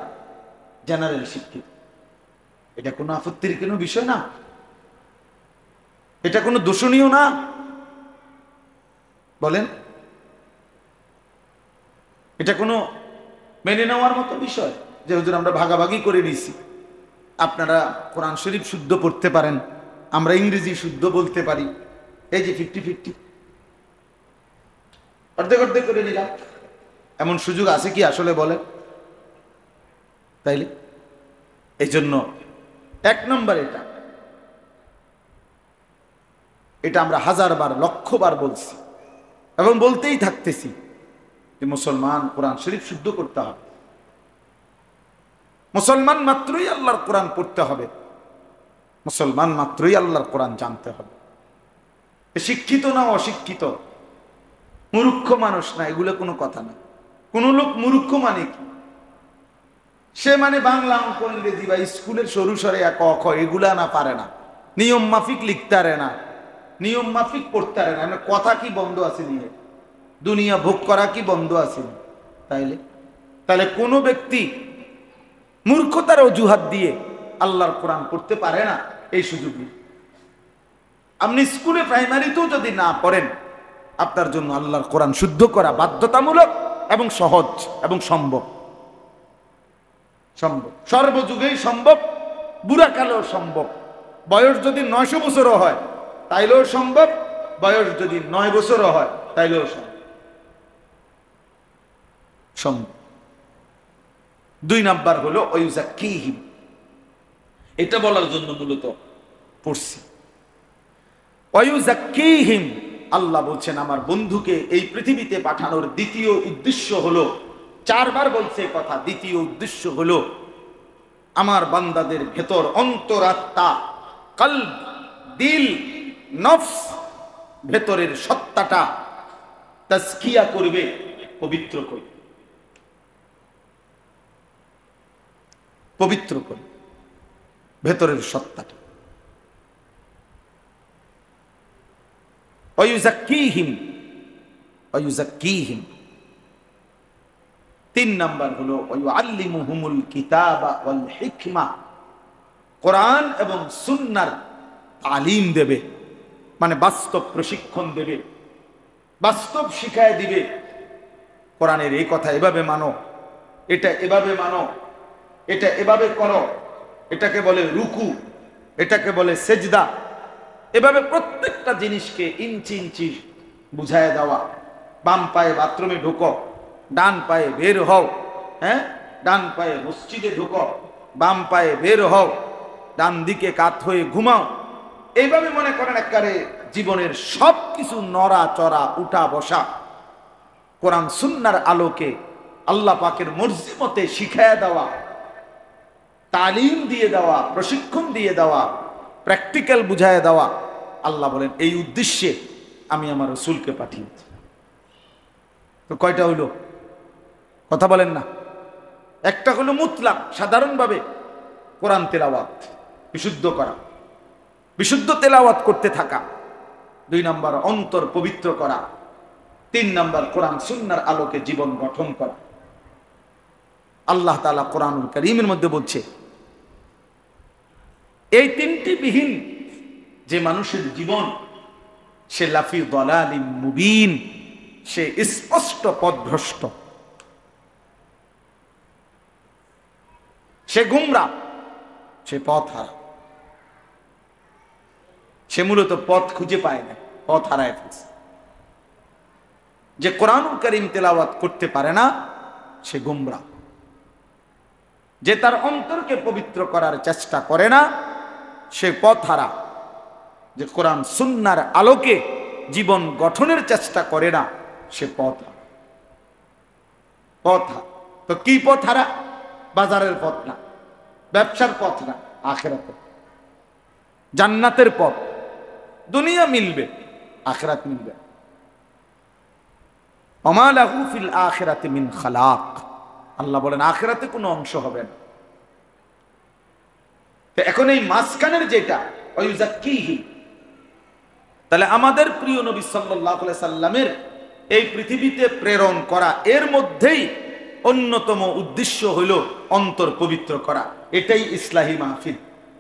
জেনারেল শিক্ষিত, এটা কোনো আপত্তির কোনো বিষয় না, এটা কোনো দোষণীয় না। বলেন, এটা কোনো মেনে নেওয়ার মতো বিষয় যে হুজুর আমরা ভাগাভাগি করে নিছি, আপনারা কোরআন শরীফ শুদ্ধ পড়তে পারেন, আমরা ইংরেজি শুদ্ধ বলতে পারি, এই যে 50-50 অর্ধেক অর্ধেক করে নিলাম, এমন সুযোগ আছে কি আসলে? বলে তাইলে এই জন্য 1 নম্বর এটা আমরা 1000 বার, 1,00,000 বার বলছি এবং বলতেই থাকতেছি যে মুসলমান কোরআন শরীফ শুদ্ধ করতে হবে, মুসলমান মাত্রই আল্লাহর কোরআন পড়তে হবে, মুসলমান মাত্রই আল্লাহর কোরআন জানতে হবে। শিক্ষিত না অশিক্ষিত, মূর্খ মানুষ না, এগুলো কোনো কথা না। কোন লোক মূর্খ মানে কি? সে মানে বাংলা, অঙ্ক, ইংরেজি বা স্কুলের সরু সরে ক খ এগুলা না পারে না, নিয়ম মাফিক লিখতে পারে না, নিয়ম মাফিক পড়তে পারে না, কথা কি বন্ধ আছে নিয়ে, দুনিয়া ভোগ করা কি বন্ধ আছে? তাহলে কোন ব্যক্তি মূর্খতার অজুহাত দিয়ে আল্লাহর কোরআন পড়তে পারে না, এই সুযোগ নেই। আপনি স্কুলে প্রাইমারিতেও যদি না পড়েন, আপনার জন্য আল্লাহর কোরআন শুদ্ধ করা বাধ্যতামূলক এবং সহজ এবং সম্ভব, সম্ভব, সর্বযুগেই সম্ভব, বুড়াকালেও সম্ভব। বয়স যদি 900 বছরও হয় তাইলেও সম্ভব, বয়স যদি 9 বছরও হয় তাইলেও সম্ভব। 2 নাম্বার হলো ওয়ায়ুযাক্কিহিম, এটা বলার জন্য মূলত পড়ছি। ওয়ায়ুযাক্কিহিম, আল্লাহ বলছেন আমার বন্ধুকে এই পৃথিবীতে পাঠানোর দ্বিতীয় উদ্দেশ্য হলো, 4 বার বলছে কথা, দ্বিতীয় উদ্দেশ্য হলো আমার বান্দাদের ভেতর অন্তরাত্মা, কলব, দিল, নফস, ভেতরের সত্তাটা তাজকিয়া করবে, পবিত্র করবে, পবিত্র করবে ভেতরের সত্তাটা। ওয়ায়ুযাক্কিহিম, ওয়ায়ুযাক্কিহিম। 3 নাম্বার হলো ওয়ায়ুআল্লিমুহুমুল কিতাবা ওয়াল হিকমা, কোরআন এবং সুন্নাহর তালিম দেবে, মানে বাস্তব প্রশিক্ষণ দেবে, বাস্তব শিখায় দিবে। কোরআনের এই কথা এভাবে মানো, এটা এভাবে মানো, এটা এভাবে করো, এটাকে বলে রুকু, এটাকে বলে সেজদা। এভাবে প্রত্যেকটা জিনিসকে ইঞ্চি ইঞ্চি বুঝায় দেওয়া। বাম পায়ে বাথরুমে ঢুকো, ডান পায়ে বের হও, হ্যাঁ, ডান পায়ে মসজিদে ঢুকো, বাম পায়ে বের হও, ডান দিকে কাত হয়ে ঘুমাও। এইভাবে মনে করেন একেবারে জীবনের সব কিছু নড়া চড়া উঠা বসা কোরআন সুন্নাহর আলোকে আল্লাহ পাকের মর্জি মতে শিখায় দেওয়া, তালিম দিয়ে দেওয়া, প্রশিক্ষণ দিয়ে দেওয়া, প্র্যাকটিক্যাল বুঝায় দেওয়া। আল্লাহ বলেন এই উদ্দেশ্যে আমি আমার রাসূলকে পাঠিয়েছি। তো কয়টা হইল? কথা বলেন না। একটা হলো মুতলাক, সাধারণভাবে কোরআন তেলাওয়াত, বিশুদ্ধ করা, বিশুদ্ধ তেলাওয়াত করতে থাকা। 2 নাম্বার অন্তর পবিত্র করা। 3 নাম্বার কোরআন সুন্নাহর আলোকে জীবন গঠন করা। আল্লাহ তাআলা কোরআনুল কারীমের মধ্যে বলছে এই 3টি বিহীন যে মানুষের জীবন, সে লাফি দালালিম মুবিন, সে স্পষ্ট পথভ্রষ্ট, সে গুমরাহ, সে পথহারা। সে মূলত পথ খুঁজে পায় না, পথ হারায় ফেলছে। যে কোরআনুল কারীম তেলাওয়াত করতে পারে না সে গুমরাহ। যে তার অন্তরকে পবিত্র করার চেষ্টা করে না সে পথহারা। যে কোরআন সুন্নাহর আলোকে জীবন গঠনের চেষ্টা করে না সে পথহারা। পথহারা তো কি পথহারা? বাজারের পথ না, ব্যবসার পথ না, আখিরাতের, জান্নাতের পথ। দুনিয়া মিলবে, আখিরাত মিলবে। ওমা লাহু ফিল আখিরাতি মিন খালাক, আল্লাহ বলেন আখিরাতে কোনো অংশ হবে না। তো এখন এই মাঝখানের যেটা ওয়ায়ুযাক্কিহি, তাহলে আমাদের প্রিয় নবী সাল্লাল্লাহু আলাইহি সাল্লামের এই পৃথিবীতে প্রেরণ করা, এর মধ্যেই অন্যতম উদ্দেশ্য হইল অন্তর পবিত্র করা। এটাই ইসলাহি মাহফিল,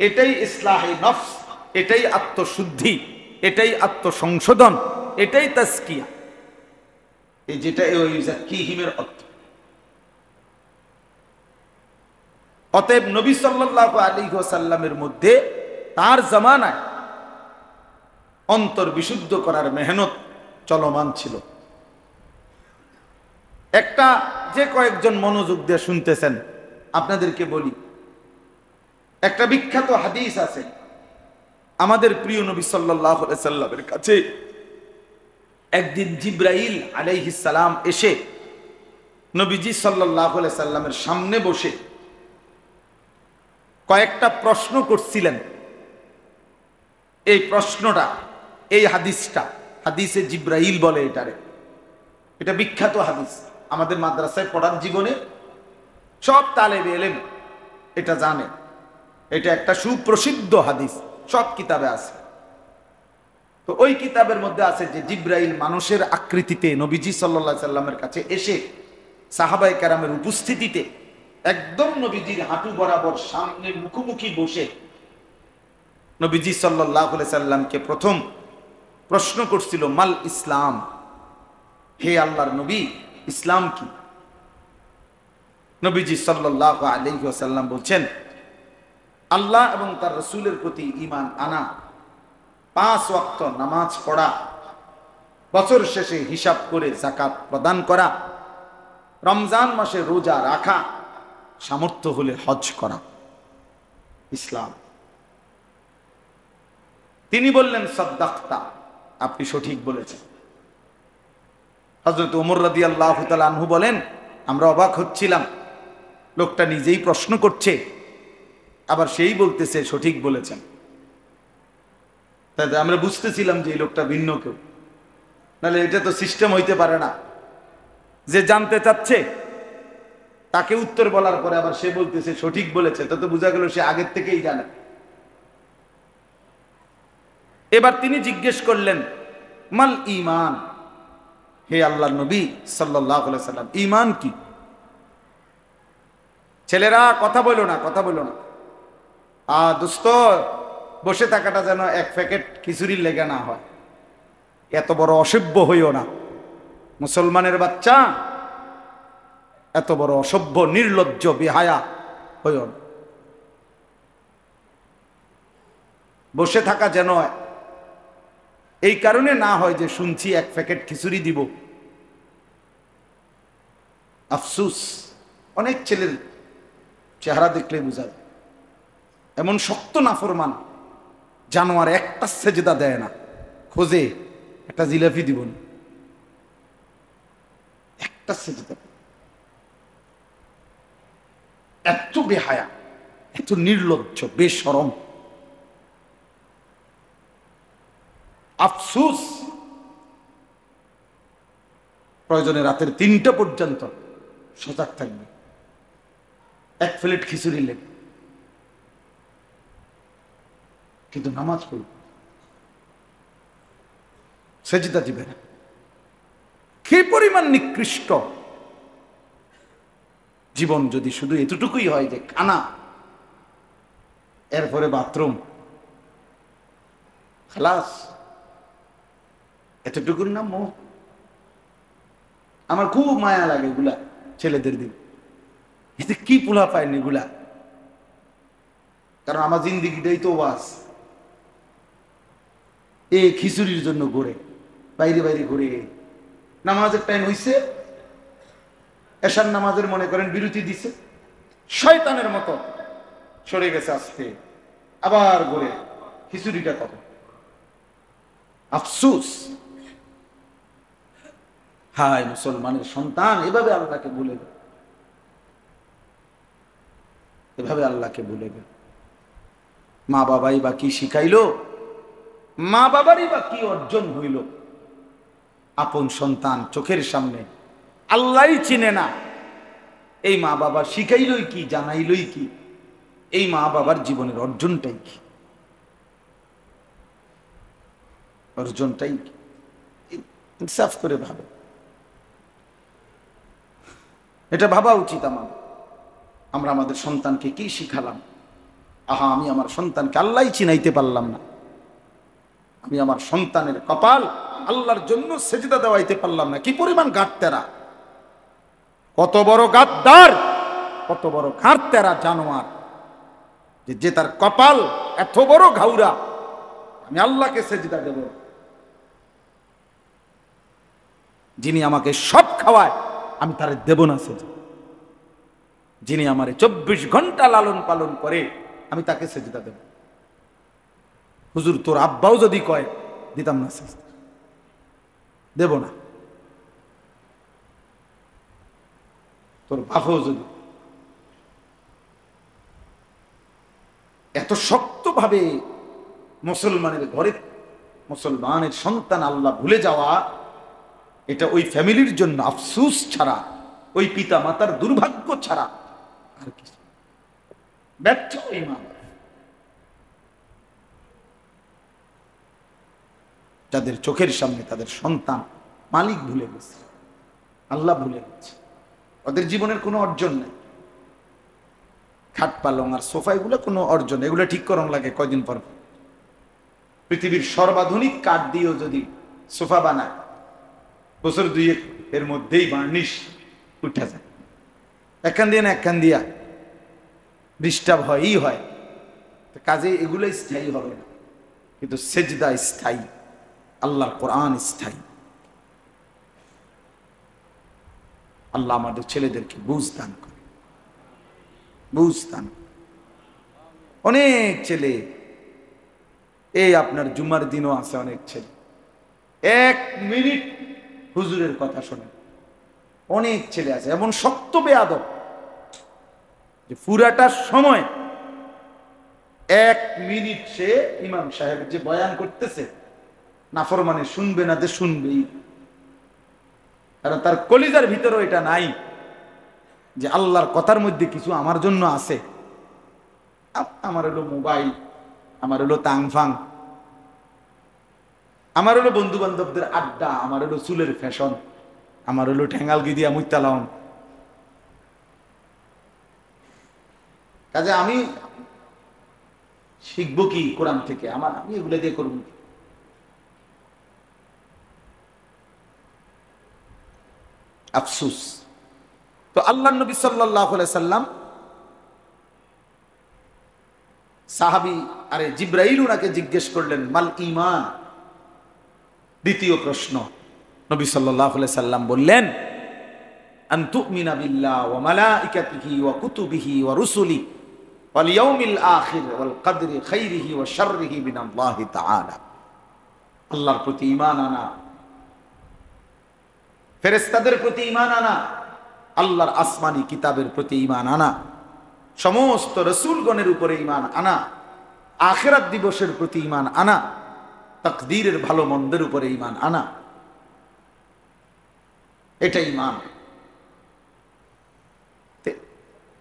এটাই ইসলাহি নফস, এটাই আত্মশুদ্ধি, এটাই আত্মসংশোধন, এটাই তাজকিয়া। এই যেটা ওয়ায়ুযাক্কিহিমের অর্থ। অতএব নবী সাল্লাল্লাহু আলাইহি ওয়াসাল্লামের মধ্যে তার জামানায় অন্তর বিশুদ্ধ করার মেহনত চলমান ছিল। একটা যে কয়েকজন মনোযোগ দিয়ে শুনতেছেন আপনাদেরকে বলি, একটা বিখ্যাত হাদিস আছে। আমাদের প্রিয় নবী সাল্লাল্লাহু আলাইহি সাল্লামের কাছে একদিন জিবরাইল আলাইহিস সালাম এসে নবীজি সাল্লাল্লাহু আলাইহি সাল্লামের সামনে বসে কয়েকটা প্রশ্ন করছিলেন। এই প্রশ্নটা, এই হাদিসটা, হাদিসে জিবরাইল বলে এটারে, এটা বিখ্যাত হাদিস। আমাদের মাদ্রাসায় পড়ার জীবনে সব তালেবে ইলম এটা জানে। এটা একটা সুপ্রসিদ্ধ হাদিস, সব কিতাবে আছে। তো ওই কিতাবের মধ্যে আছে যে জিবরাইল মানুষের আকৃতিতে নবীজি সাল্লাল্লাহু আলাইহি সাল্লামের কাছে এসে সাহাবায়ে কেরামের উপস্থিতিতে একদম নবীজির হাঁটু বরাবর সামনে মুখোমুখি বসে নবীজি সাল্লাল্লাহু আলাইহি সাল্লামকে প্রথম প্রশ্ন করছিল, মাল ইসলাম, হে আল্লাহর নবী ইসলাম কি? নবীজি সাল্লাল্লাহু আলাইহি ওয়াসাল্লাম বলছেন, আল্লাহ এবং তার রাসূলের প্রতি ঈমান আনা, 5 ওয়াক্ত নামাজ পড়া, বছর শেষে হিসাব করে যাকাত প্রদান করা, রমজান মাসে রোজা রাখা, সামর্থ্য হলে হজ করা। ইসলাম তিনি বললেন সাদ্দাক্তা, আপনি সঠিক বলেছেন। হযরত ওমর রাদিয়াল্লাহু তাআলা আনহু বলেন, আমরা অবাক হচ্ছিলাম, লোকটা নিজেই প্রশ্ন করছে আবার সেই বলতেছে সঠিক বলেছেন। তাই আমরা বুঝতেছিলাম যে এই লোকটা ভিন্ন কেউ, নাহলে এটা তো সিস্টেম হইতে পারে না যে জানতে চাচ্ছে তাকে উত্তর বলার পরে আবার সে বলতেছে সঠিক বলেছে, তা তো বোঝা গেল সে আগের থেকেই জানে। এবার তিনি জিজ্ঞেস করলেন, মাল ঈমান, হে আল্লাহর নবী সাল্লাল্লাহু আলাইহি সাল্লাম, ঈমান কি? ছেলেরা কথা বলো না, কথা বলো না, দোস্ত বসে থাকাটা যেন এক প্যাকেট খিচুড়ির লেগে না হয়। এত বড় অসভ্য হইও না, মুসলমানের বাচ্চা, এত বড় অসভ্য নির্লজ্জ বেহায়া হইও না। বসে থাকা যেন এই কারণে না হয় যে শুনছি এক প্যাকেট খিচুড়ি দিব। আফসুস, অনেক ছেলের চেহারা দেখলে বোঝা যায় এমন শক্ত নাফরমান, জানোয়ার একটা সেজদা দেয় না, খোঁজে একটা জিলাপি দিব না, একটা সেজদা। এত বেহায়া, এত নির্লজ্জ, বেশরম। আফসুস, প্রয়োজনে রাতের 3টা পর্যন্ত সজাগ থাকবে এক প্লেট খিচুড়ি লেগে, কিন্তু নামাজ পড়বে, সেজদা দিবে না। কি পরিমাণ নিকৃষ্ট জীবন যদি শুধু এতটুকুই হয় যে খানা, এরপরে বাথরুম, খালাস, এতটুকুর নাম মোহ। আমার খুব মায়া লাগে এগুলা ছেলেদের দিন, এতে কি পোলা পায়নি এগুলা, কারণ আমার জিন্দিগিটাই তো ওয়াজ। এ খিচুড়ির জন্য ঘুরে বাইরে বাইরে ঘুরে, নামাজের টাইম হইছে, এশার নামাজের মনে করেন বিরতি দিছে, শয়তানের মতো সরে গেছে আস্তে, আবার ঘুরে খিচুড়িটা কত। আফসুস, হায় মুসলমানের সন্তান এভাবে আল্লাহকে ভুলে গেল, এভাবে আল্লাহকে ভুলে গেল। মা বাবাই বা কি শিখাইলো, মা বাবারই বা কি অর্জন হইল? আপন সন্তান চোখের সামনে, আল্লাহই চিনে না, এই মা বাবা শিখাইলই কি, জানাইলই কি? এই মা বাবার জীবনের অর্জনটাই কি? অর্জনটাই কি? ইনসাফ করে ভাবে, এটা ভাবা উচিত আমরা আমাদের সন্তানকে কি শিখালাম? আহা, আমি আমার সন্তানকে আল্লাহই চিনাইতে পারলাম না, আমি আমার সন্তানের কপাল আল্লাহর জন্য সেজদা দেওয়াইতে পারলাম না। কি পরিমাণ গাঁটতেরা, কত বড় গাদ্দার, কত বড় গাঁটতেরা জানোয়ার, যে তার কপাল এত বড় ঘাউরা, আমি আল্লাহকে সেজদা দেব, যিনি আমাকে সব খাওয়ায় আমি তার দেব না সেজদা, যিনি আমারে 24 ঘন্টা লালন পালন করে আমি তাকে সেজদা দেব। হুজুর তোর আব্বাও যদি কয় দিতাম না সেজদা, দেব না। তোর বাপও যদি, এত শক্তভাবে মুসলমানের ঘরে মুসলমানের সন্তান আল্লাহ ভুলে যাওয়া, এটা ওই ফ্যামিলির জন্য আফসোস ছাড়া, ওই পিতা মাতার দুর্ভাগ্য ছাড়া আর কিছু। ব্যর্থ ইমান, যাদের চোখের সামনে তাদের সন্তান মালিক ভুলে গেছে, আল্লাহ ভুলে গেছে, ওদের জীবনের কোনো অর্জন নেই। খাট পালং আর সোফা এগুলো কোনো অর্জন, এগুলো ঠিক করন লাগে কয়দিন পর। পৃথিবীর সর্বাধুনিক কাঠ দিয়েও যদি সোফা বানায়, বছর 2 এর মধ্যেই বার্নিশ উঠে যায়, একখান দিয়ে না একখান দিয়া ডিস্টার্ব হয়ই হয়। কাজে এগুলো স্থায়ী হবে না, কিন্তু সেজদা স্থায়ী, আল্লাহর কোরআন স্থায়ী। আল্লাহ আমাদের ছেলেদেরকে বুঝ দান করে, বুঝ দান। অনেক ছেলে এই আপনার জুমার দিনও আছে অনেক ছেলে 1 মিনিট হুজুরের কথা শোনে, অনেক ছেলে আছে এমন শক্ত বেয়াদব যে পুরাটা সময় 1 মিনিট সে ইমাম সাহেব যে বয়ান করতেছে নাফরমানে শুনবে না, যে শুনবেই, কারণ তার কলিজার ভিতরে এটা নাই যে আল্লাহর কথার মধ্যে কিছু আমার জন্য আছে। আমার হলো মোবাইল, আমার হলো তাংফাং, আমার হলো বন্ধু বান্ধবদের আড্ডা, আমার হলো চুলের ফ্যাশন, আমার হলো ঠেঙ্গাল গিদিয়া মুইতালাম। কাজে আমি শিখবো কি কোরআন থেকে? আমি এগুলো দিয়ে করবো। আফসুস। তো আল্লাহ নবী সাল্লাল্লাহু আলাইহি সাল্লাম সাহাবী আরে জিব্রাইল উনাকে জিজ্ঞেস করলেন মাল ঈমান। দ্বিতীয় প্রশ্ন নবী সাল্লাল্লাহু আলাইহি সাল্লাম বললেন আন তুমিনা বিল্লাহ ওয়া মালাইকাতিহি ওয়া কুতুবিহি ওয়া রুসুলি ওয়াল ইয়াউমিল আখির ওয়াল কদরি খাইরিহি ওয়া শাররিহি মিনাল্লাহি তাআলা। আল্লাহর প্রতি ঈমান আনা, ফেরেশতাদের প্রতি ঈমান আনা, আল্লাহর আসমানি কিতাবের প্রতি ঈমান আনা, সমস্ত রাসূলগণের উপরে ঈমান আনা, আখিরাত দিবসের প্রতি ঈমান আনা, তাকদীরের ভালো মন্দের উপরে ঈমান আনা, এটা ঈমান।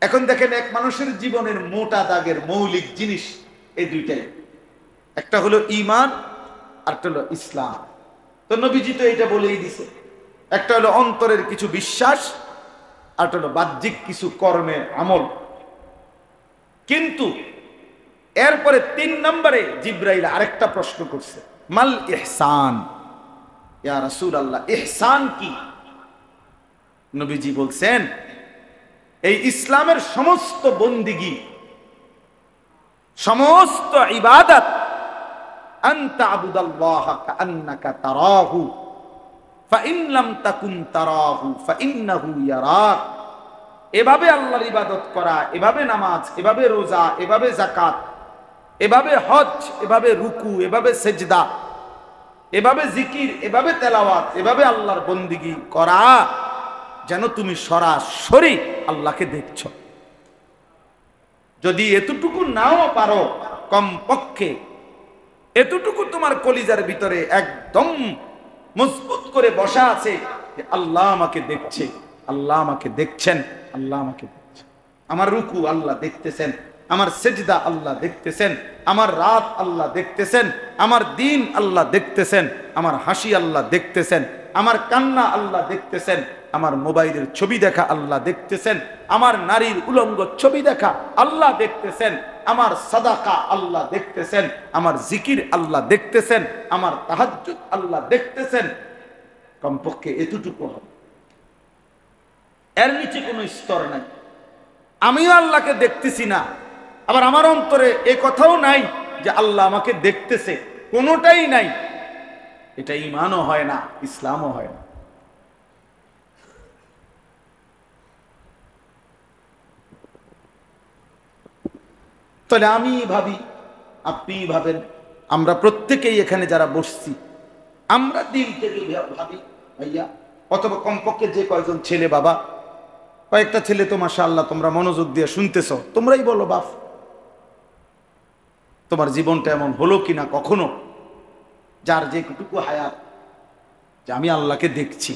এখন দেখেন এক মানুষের জীবনের মোটা দাগের মৌলিক জিনিস এই দুইটাই, একটা হলো ঈমান আর একটা হলো ইসলাম। তো নবীজি তো এটা বলেই দিছে, একটা হলো অন্তরের কিছু বিশ্বাস আর একটা হলো বাহ্যিক কিছু কর্মের আমল। কিন্তু এরপরে 3 নম্বরে জিব্রাইল আরেকটা প্রশ্ন করছে, মাল ইহসান, ইয়া রাসূলুল্লাহ ইহসান কি? নবীজি বলছেন এই ইসলামের সমস্ত বন্দিগি, সমস্ত ইবাদত আনতা আবুদাল্লাহ কাআন্নাকা তারাহু ফাইন লাম তাকুন তারাহু ফাইন্নাহু ইয়ারাক। এভাবে আল্লাহর ইবাদত করা, এভাবে নামাজ, এভাবে রোজা, এভাবে যাকাত, এভাবে হজ, এভাবে রুকু, এভাবে সেজদা, এভাবে জিকির, এভাবে তেলাওয়াত, এভাবে আল্লাহর বন্দিগি করা যেন তুমি সরাসরি আল্লাহকে দেখছো। যদি এতটুকু নাও পারো, কমপক্ষে এতটুকু তোমার কলিজার ভিতরে একদম মজবুত করে বসা আছে যে আল্লাহ আমাকে দেখছে, আল্লাহ আমাকে দেখছেন, আল্লাহ আমাকে দেখছেন। আমার রুকু আল্লাহ দেখতেছেন, আমার সেজদা আল্লাহ দেখতেছেন, আমার রাত আল্লাহ দেখতেছেন, আমার দিন আল্লাহ দেখতেছেন, আমার হাসি আল্লাহ দেখতেছেন, আমার কান্না আল্লাহ দেখতেছেন, আমার মোবাইলের ছবি দেখা আল্লাহ দেখতেছেন, আমার নারীর উলঙ্গ ছবি দেখা আল্লাহ দেখতেছেন, আমার সাদাকা আল্লাহ দেখতেছেন, আমার জিকির আল্লাহ দেখতেছেন, আমার তাহাজ্জুদ আল্লাহ দেখতেছেন। কমপক্ষে এতটুকু হবে, এর নিচে কোনো স্তর নাই। আমিও আল্লাহকে দেখতেছি না, আবার আমার অন্তরে এই কথাও নাই যে আল্লাহ আমাকে দেখতেছে, কোনোটাই নাই। এটা ঈমানও হয় না, ইসলামও হয় না। তাহলে আমি ভাবি, আপনি ভাবেন, আমরা প্রত্যেকেই এখানে যারা বসছি আমরা দিল থেকে ভাবি ভাইয়া, অথবা কমপক্ষে যে কয়েকজন ছেলে, বাবা কয়েকটা ছেলে তো মাশাআল্লাহ তোমরা মনোযোগ দিয়ে শুনতেছ, তোমরাই বলো বাপ তোমার জীবনটা এমন হলো কিনা কখনো যার যেটুকু হায়াত যে আমি আল্লাহকে দেখছি,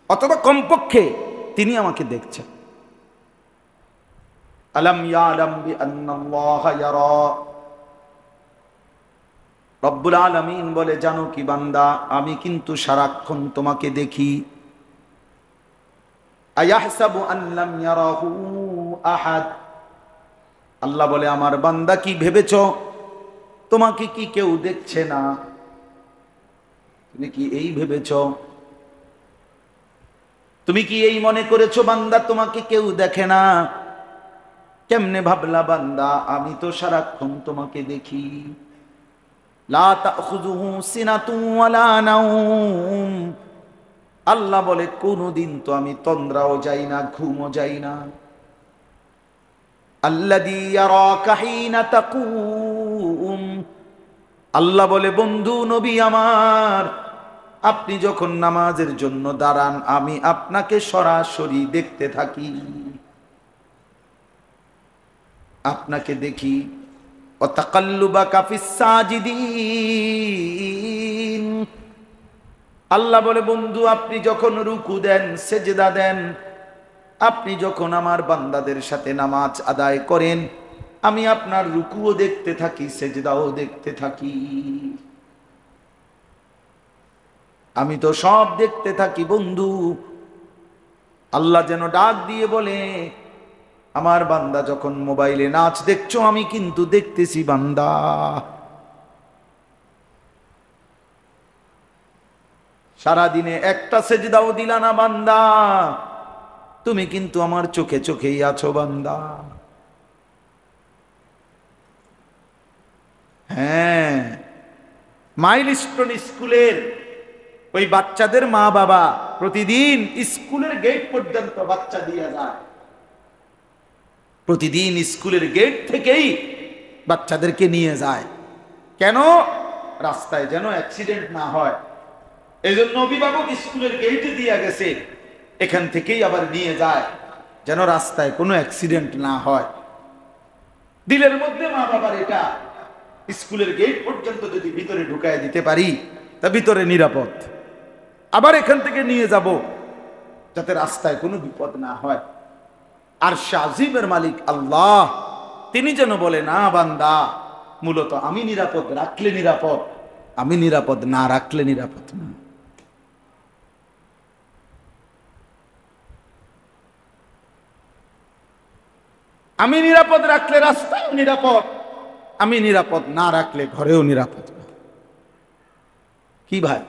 অথবা কমপক্ষে তিনি আমাকে দেখছেন। আলাম ইয়ালাম বিআন্নাল্লাহা ইয়ারা। রব্বুল আলামিন বলে, জানো কি বান্দা, আমি কিন্তু সারাক্ষণ তোমাকে দেখি। আয়াহসাবু আন লাম ইয়ারাহু আহাদ। আল্লাহ বলে, আমার বান্দা কি ভেবেছো তোমাকে কি কেউ দেখছে না? তুমি কি এই ভেবেছো, তুমি কি এই মনে করেছো বান্দা তোমাকে কেউ দেখে না? কেমনে ভাবলা বান্দা, আমি তো সারাক্ষণ তোমাকে দেখি। লা তাখুযুহু সিনাতুন ওয়ালা নাওম। আল্লাহ বলে, কোনদিন তো আমি তন্দ্রাও যাই না, ঘুমও যাই না। আল্লাযী ইয়ারাকা হিনা তাকুম। আল্লাহ বলে, বন্ধু নবী আমার, আপনি যখন নামাজের জন্য দাঁড়ান আমি আপনাকে সরাসরি দেখতে থাকি, আপনাকে দেখি। ওয়াতাকাল্লুবাকা ফিস সাজিদিন, আল্লাহ বলে বন্ধু আপনি যখন রুকু দেন, সেজদা দেন, আপনি যখন আমার বান্দাদের সাথে নামাজ আদায় করেন, আমি আপনার রুকুও দেখতে থাকি, সেজদাও দেখতে থাকি, আমি তো সব দেখতে থাকি বন্ধু। আল্লাহ যেন ডাক দিয়ে বলে, আমার বান্দা যখন মোবাইলে নাচ দেখছো আমি কিন্তু দেখতেছি বান্দা। সারাদিনে একটা সেজদাও দিলা না বান্দা, তুমি কিন্তু আমার চোখে চোখেই আছো বান্দা। হ্যাঁ, মাইলস্টোন স্কুলের ওই বাচ্চাদের মা বাবা প্রতিদিন স্কুলের গেট পর্যন্ত বাচ্চা দিয়ে যায়, প্রতিদিন স্কুলের গেট থেকেই বাচ্চাদেরকে নিয়ে যায়। কেন? রাস্তায় যেন অ্যাক্সিডেন্ট না হয়, এই জন্য অভিভাবক স্কুলের গেটে দিয়ে গেছে, এখান থেকেই আবার নিয়ে যায় যেন রাস্তায় কোনো অ্যাক্সিডেন্ট না হয়। দিলের মধ্যে মা বাবার এটা, স্কুলের গেট পর্যন্ত যদি ভিতরে ঢুকায় দিতে পারি তা ভিতরে নিরাপদ, আবার এখান থেকে নিয়ে যাব যাতে রাস্তায় কোনো বিপদ না হয়। আর শাজিমের মালিক আল্লাহ, তিনি যেন বলে, না বান্দা, মূলত আমি নিরাপদ রাখলে নিরাপদ, আমি নিরাপদ না রাখলে নিরাপদ না। আমি নিরাপদ রাখলে রাস্তায় নিরাপদ, আমি নিরাপদ না রাখলে ঘরেও নিরাপদ না। কি ভাই,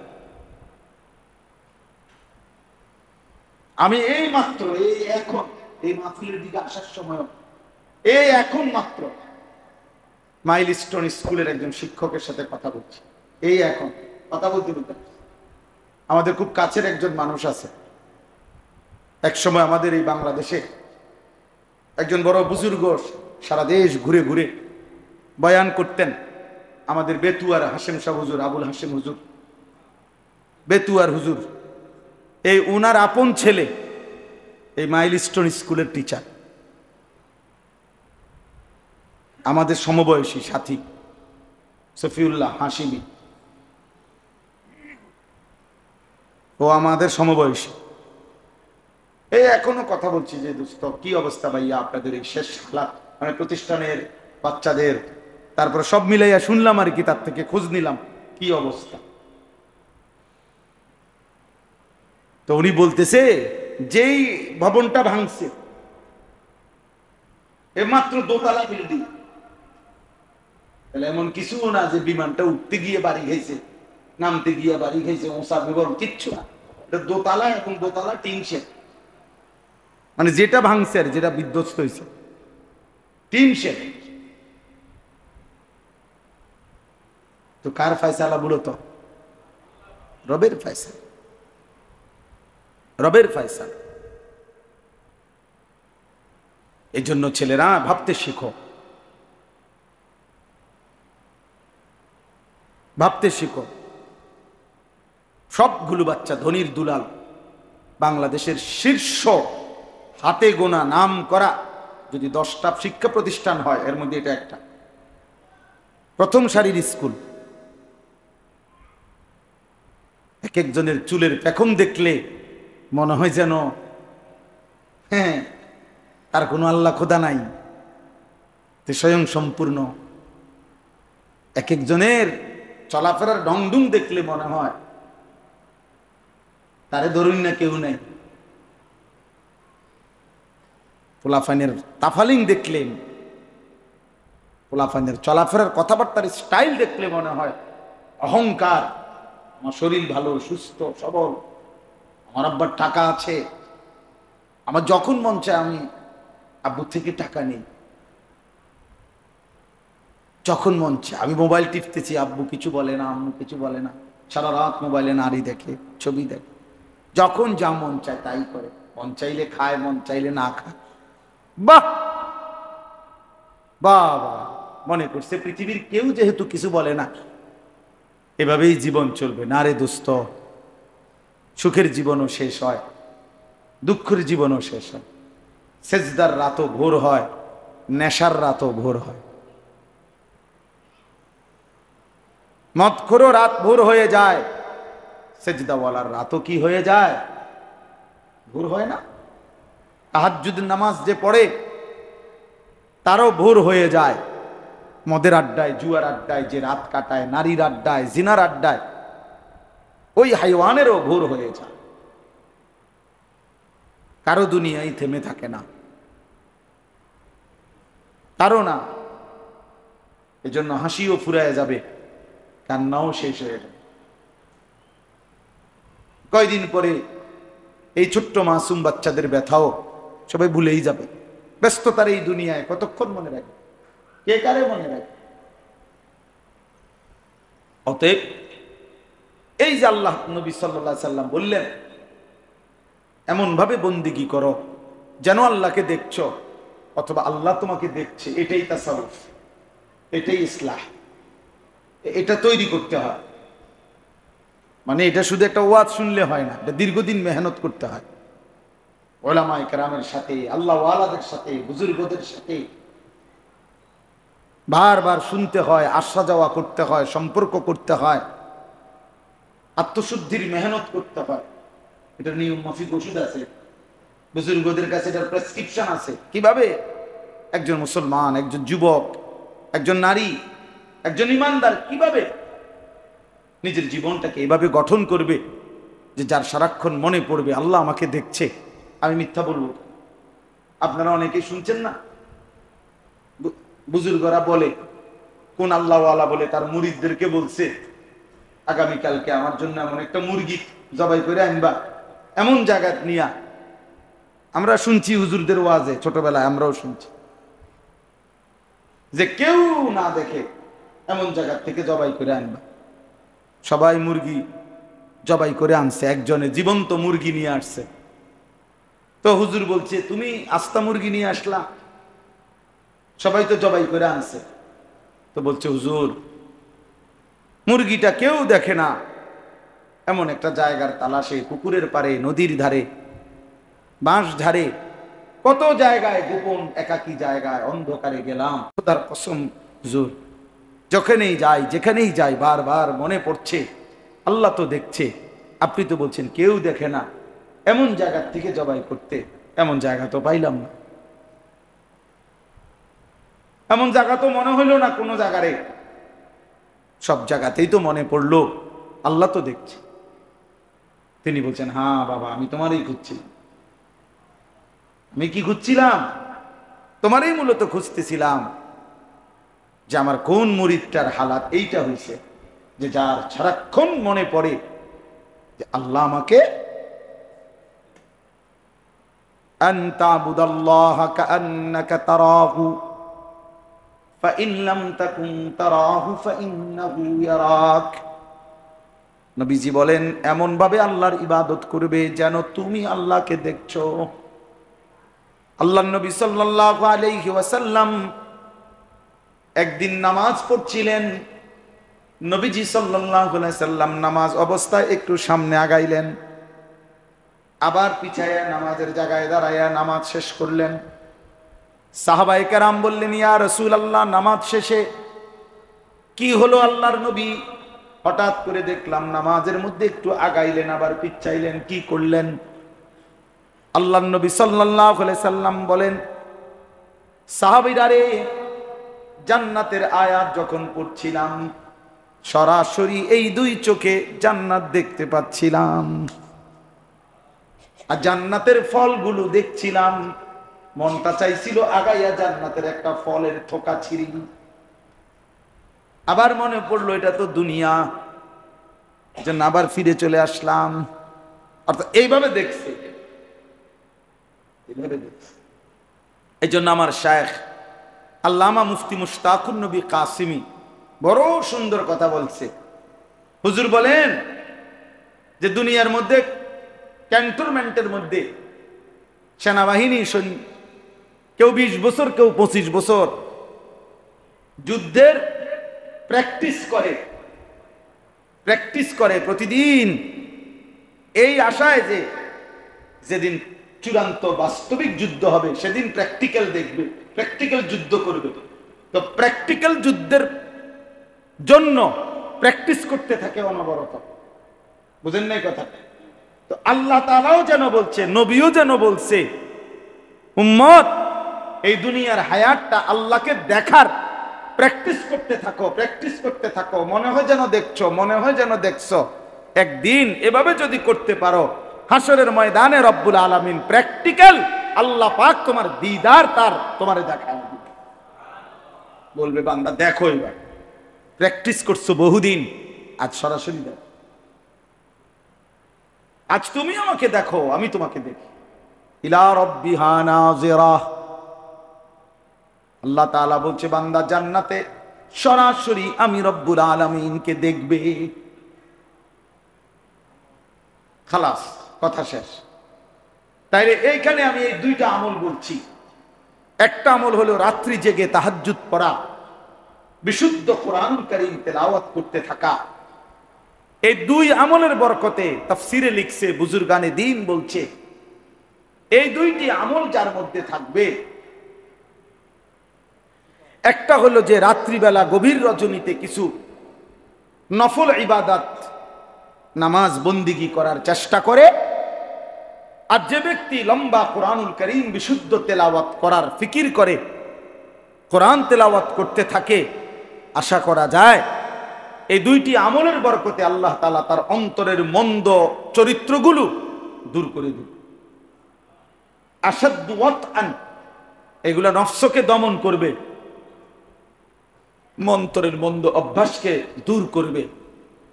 আমি এই মাত্র এখন এই মাহফিলের দিকে আসার সময় এখন মাত্র মাইলস্টোন স্কুলের একজন শিক্ষকের সাথে কথা বলছি, এখন কথা বলতে বলতে। আমাদের খুব কাছের একজন মানুষ আছে, এক সময় আমাদের এই বাংলাদেশে একজন বড় বুজুর্গ, সারা দেশ ঘুরে ঘুরে বয়ান করতেন। আমাদের বেতুয়ার হাশেম শাহ হুজুর, আবুল হাশেম হুজুর, বেতুয়ার হুজুর, এই উনার আপন ছেলে এই মাইলস্টোন স্কুলের টিচার, আমাদের সমবয়সী সাথী সফিউল্লাহ হাশিমি, ও আমাদের সমবয়সী। এখনো কথা বলছি যে দোস্ত কি অবস্থা ভাইয়া আপনাদের এই শেষ হালাত, মানে প্রতিষ্ঠানের বাচ্চাদের, তারপরে সব মিলাইয়া শুনলাম আর কি, তার থেকে খোঁজ নিলাম কি অবস্থা। তো উনি বলতেছে যেই ভবনটা ভাঙছে মাত্র দোতলা বিল্ডিং, তাহলে এমন কিছু না যে বিমানটা উঠতে গিয়ে বাড়ি খাইছে, নামতে গিয়ে বাড়ি খাইছে, ওসা বিবরণ কিচ্ছু না, এটা দোতলা এবং দোতলা টিন শেড, মানে যেটা ভাঙছে আর যেটা বিধ্বস্ত হয়েছে টিন শেড। তো কার ফয়সালা? মূলত রবের ফয়সালা, রবের ফয়সালা। এই জন্য ছেলেরা ভাবতে শিখো, ভাবতে শিখো। সবগুলো বাচ্চা ধনির দুলাল, বাংলাদেশের শীর্ষ হাতে গোনা নাম করা যদি 10টা শিক্ষা প্রতিষ্ঠান হয় এর মধ্যে এটা একটা, প্রথম সারির স্কুল। এক একজনের চুলের পেখম দেখলে মনে হয় যেন হ্যাঁ তার কোনো আল্লাহ খোদা নাই, তে স্বয়ং সম্পূর্ণ। এক একজনের চলাফেরার ঢংঢুং দেখলে মনে হয় তারে ধরুন না কেউ নাই। পোলাফানের তাফালিং দেখলেন, পোলাফানের চলাফেরার কথাবার্তার স্টাইল দেখলে মনে হয় অহংকার, আমার শরীর ভালো, সুস্থ সবল, আমার আব্বার টাকা আছে, আমার যখন মন চায় আমি আব্বু থেকে টাকা নেই, যখন মন চায় আমি মোবাইল টিপতেছি, আব্বু কিছু বলে না, আম্মু কিছু বলে না, সারা রাত মোবাইলে নারী দেখে, ছবি দেখে, যখন যা মন চায় তাই করে, মন চাইলে খায়, মন চাইলে না খায়। বাহ বাহ, মনে করছে পৃথিবীর কেউ যেহেতু কিছু বলে না, এভাবেই জীবন চলবে না রে দোস্ত। সুখের জীবনও শেষ হয়, দুঃখের জীবনও শেষ হয়। সেজদার রাতও ভোর হয়, নেশার রাতও ভোর হয়। মদখোরও রাত ভোর হয়ে যায়, সেজদাওয়ালার রাতও কি হয়ে যায়? ভোর হয় না? তাহাজ্জুদ নামাজ যে পড়ে তারও ভোর হয়ে যায়। মদের আড্ডায়, জুয়ার আড্ডায় যে রাত কাটায়, নারীর আড্ডায়, জিনার আড্ডায়, ওই হাইওয়ানেরও ভোর হয়ে যায়। কারো দুনিয়ায় থেমে থাকে না, কারো না। এজন্য হাসিও ফুরায় যাবে, কান্নাও শেষ হয়ে যাবে। কয়দিন পরে এই ছোট্ট মাসুম বাচ্চাদের ব্যথাও সবাই ভুলেই যাবে। ব্যস্ততার এই দুনিয়ায় কতক্ষণ মনে রাখবে, কে কারে মনে রাখবে? অতএব এই যে আল্লাহ নবী সাল্লাল্লাহু আলাইহি সাল্লাম বললেন, এমন ভাবে বন্দিগি করো যেন আল্লাহকে দেখছো অথবা আল্লাহ তোমাকে দেখছে। এটাই তাসাউফ, এটাই ইসলাহ। এটা তৈরি করতে হয়। মানে এটা শুধু একটা ওয়াজ শুনলে হয় না, এটা দীর্ঘদিন মেহনত করতে হয়। ওলামায়ে কেরামের সাথে, আল্লাহ ওয়ালাদের সাথে, বুজুর্গদের সাথে বারবার শুনতে হয়, আসা যাওয়া করতে হয়, সম্পর্ক করতে হয়, আত্মশুদ্ধির মেহনত করতে হয়। এটা নিয়ম মাফিক ওষুধ আছে, বুজুর্গদের কাছে এটার প্রেসক্রিপশন আছে। কিভাবে একজন মুসলমান, একজন যুবক, একজন নারী, একজন ইমানদার কিভাবে নিজের জীবনটাকে এভাবে গঠন করবে যে যার সারাক্ষণ মনে পড়বে আল্লাহ আমাকে দেখছে। আমি মিথ্যা বলবো? আপনারা অনেকেই শুনছেন না, বুজুর্গরা বলে, কোন আল্লাহওয়ালা বলে তার মুরিদদেরকে বলছে, আগামীকালকে আমার জন্য এমন একটা মুরগি জবাই করে আনবা, এমন জায়গা নিয়া। আমরা শুনছি হুজুরদের ওয়াজে, ছোটবেলায় আমরাও শুনছি যে কেউ না দেখে এমন জায়গা থেকে জবাই করে আনবা। সবাই মুরগি জবাই করে আনছে, একজনে জীবন্ত মুরগি নিয়ে আসছে। তো হুজুর বলছে, তুমি আস্তা মুরগি নিয়ে আসলা, সবাই তো জবাই করে আনছে। তো বলছে, হুজুর মুরগিটা কেউ দেখে না, এমন একটা জায়গার তালাশে, পুকুরের পারে, নদীর ধারে, বাঁশ ঝাড়ে, কত জায়গায়, গোপন একাকী জায়গায় অন্ধকারে গেলাম। খোদার কসম হুজুর, যখনই যাই, যেখানেই যাই, বারবার মনে পড়ছে আল্লাহ তো দেখছে। আপনি তো বলছেন কেউ দেখে না, এমন জায়গার থেকে জবাই করতে, এমন জায়গা তো পাইলাম না, এমন জায়গা তো মনে হইল না কোনো জায়গারে। সব জায়গাতেই তো মনে পড়লো আল্লাহ তো দেখছে। তিনি বলছেন, হ্যাঁ বাবা, আমি তোমারই খুঁজছিলাম। আমি কি খুঁজছিলাম? তোমারই মূলত খুঁজতেছিলাম যে আমার কোন মুরিদটার হালাত এইটা হয়েছে, যে যার সারাক্ষণ মনে পড়ে যে আল্লাহ আমাকে। আনতা বুদাল্লাহ কাআন্নাকা তারাহু ফাইন লাম তাকুন তারাহু ফাইন্নাহু ইয়ারাক। নবীজি বলেন, এমন ভাবে আল্লাহর ইবাদত করবে যেন তুমি আল্লাহকে দেখছো। আল্লাহর নবী সাল্লাল্লাহু আলাইহি ওয়াসাল্লাম একদিন নামাজ পড়ছিলেন। নবীজি সাল্লাল্লাহু আলাইহি ওয়াসাল্লাম নামাজ অবস্থায় একটু সামনে আগাইলেন, আবার পিছায়া নামাজের জায়গায় দাঁড়ায়া নামাজ শেষ করলেন। সাহাবায়ে কেরাম বললেন, ইয়া রাসূলুল্লাহ, নামাজ শেষে কি হলো আল্লাহর নবী? হঠাৎ করে দেখলাম নামাজের মধ্যে একটু আগাইলেন, আবার পিছাইলেন, কি করলেন? আল্লাহর নবী সাল্লাল্লাহু আলাইহি সাল্লাম বলেন, সাহাবীরা রে, জান্নাতের আয়াত যখন পড়ছিলাম, সরাসরি এই দুই চোখে জান্নাত দেখতে পাচ্ছিলাম, আর জান্নাতের ফলগুলো দেখছিলাম। মনটা চাইছিল আগাইয়া জান্নাতের একটা ফলের থোকা ছিঁড়ি। আবার মনে পড়লো এটা তো দুনিয়া, যেন আবার ফিরে চলে আসলাম। অর্থাৎ এইভাবে দেখছে, এইভাবে দেখছে। এই জন্য আমার শায়েখ আল্লামা মুফতি মুশতাকুন নবী কাসিমি বড় সুন্দর কথা বলছে। হুজুর বলেন যে দুনিয়ার মধ্যে ক্যান্টনমেন্টের মধ্যে সেনাবাহিনী, কেউ 20 বছর, কেউ 25 বছর যুদ্ধের প্র্যাকটিস করে, প্র্যাকটিস করে প্রতিদিন, এই আশায় যে যেদিন চূড়ান্ত বাস্তবিক যুদ্ধ হবে সেদিন প্র্যাকটিক্যাল দেখবে, প্র্যাকটিক্যাল যুদ্ধ করবে। তো প্র্যাকটিক্যাল যুদ্ধের জন্য প্র্যাকটিস করতে থাকে অনবরত। বুঝেন নাই কথা? তো আল্লাহ তাআলাও যেন বলছে, নবীও যেন বলছে, উম্মত এই দুনিয়ার হায়াতটা আল্লাহকে দেখার প্র্যাকটিস করতে থাকো, প্র্যাকটিস করতে থাকো। মনে হয় যেন দেখছো, মনে হয় যেন দেখছো। একদিন এভাবে যদি করতে পারো, হাসরের ময়দানে রব্বুল আলামিন প্র্যাকটিক্যাল আল্লাহ পাক তোমার দিদার তার তোমারে দেখায় দিবে। বলবে বান্দা দেখো, এবার প্র্যাকটিস করছো বহুদিন, আজ সরাসরি দেখো। আজ তুমি আমাকে দেখো, আমি তোমাকে দেখি। ইলা রাব্বিহা নাযিরা। আল্লাহ তাআলা বলছে বান্দা জান্নাতে সরাসরি আমি রব্বুল আলামিনকে দেখবে। খালাস, কথা শেষ। তাইলে এইখানে আমি এই দুইটা আমল বলছি। একটা আমল হলো রাত্রি জেগে তাহাজ্জুদ পড়া, বিশুদ্ধ কোরআনুল কারীম তেলাওয়াত করতে থাকা। এই দুই আমলের বরকতে তাফসিরে লিখছে, বুজুর্গানে দ্বীন বলছে, এই দুইটি আমল যার মধ্যে থাকবে, একটা হলো যে রাত্রিবেলা গভীর রজনীতে কিছু নফল ইবাদত নামাজ বন্দিগি করার চেষ্টা করে, আর যে ব্যক্তি লম্বা কোরআনুল কারীম বিশুদ্ধ তেলাওয়াত করার ফিকির করে, কোরআন তেলাওয়াত করতে থাকে, আশা করা যায় এই দুইটি আমলের বরকতে আল্লাহ তাআলা তার অন্তরের মন্দ চরিত্রগুলো দূর করে দিবে। আসাদ্দু ওয়াতআন, এগুলা নফসকে দমন করবে, মন্তরের মন্দ অভ্যাসকে দূর করবে।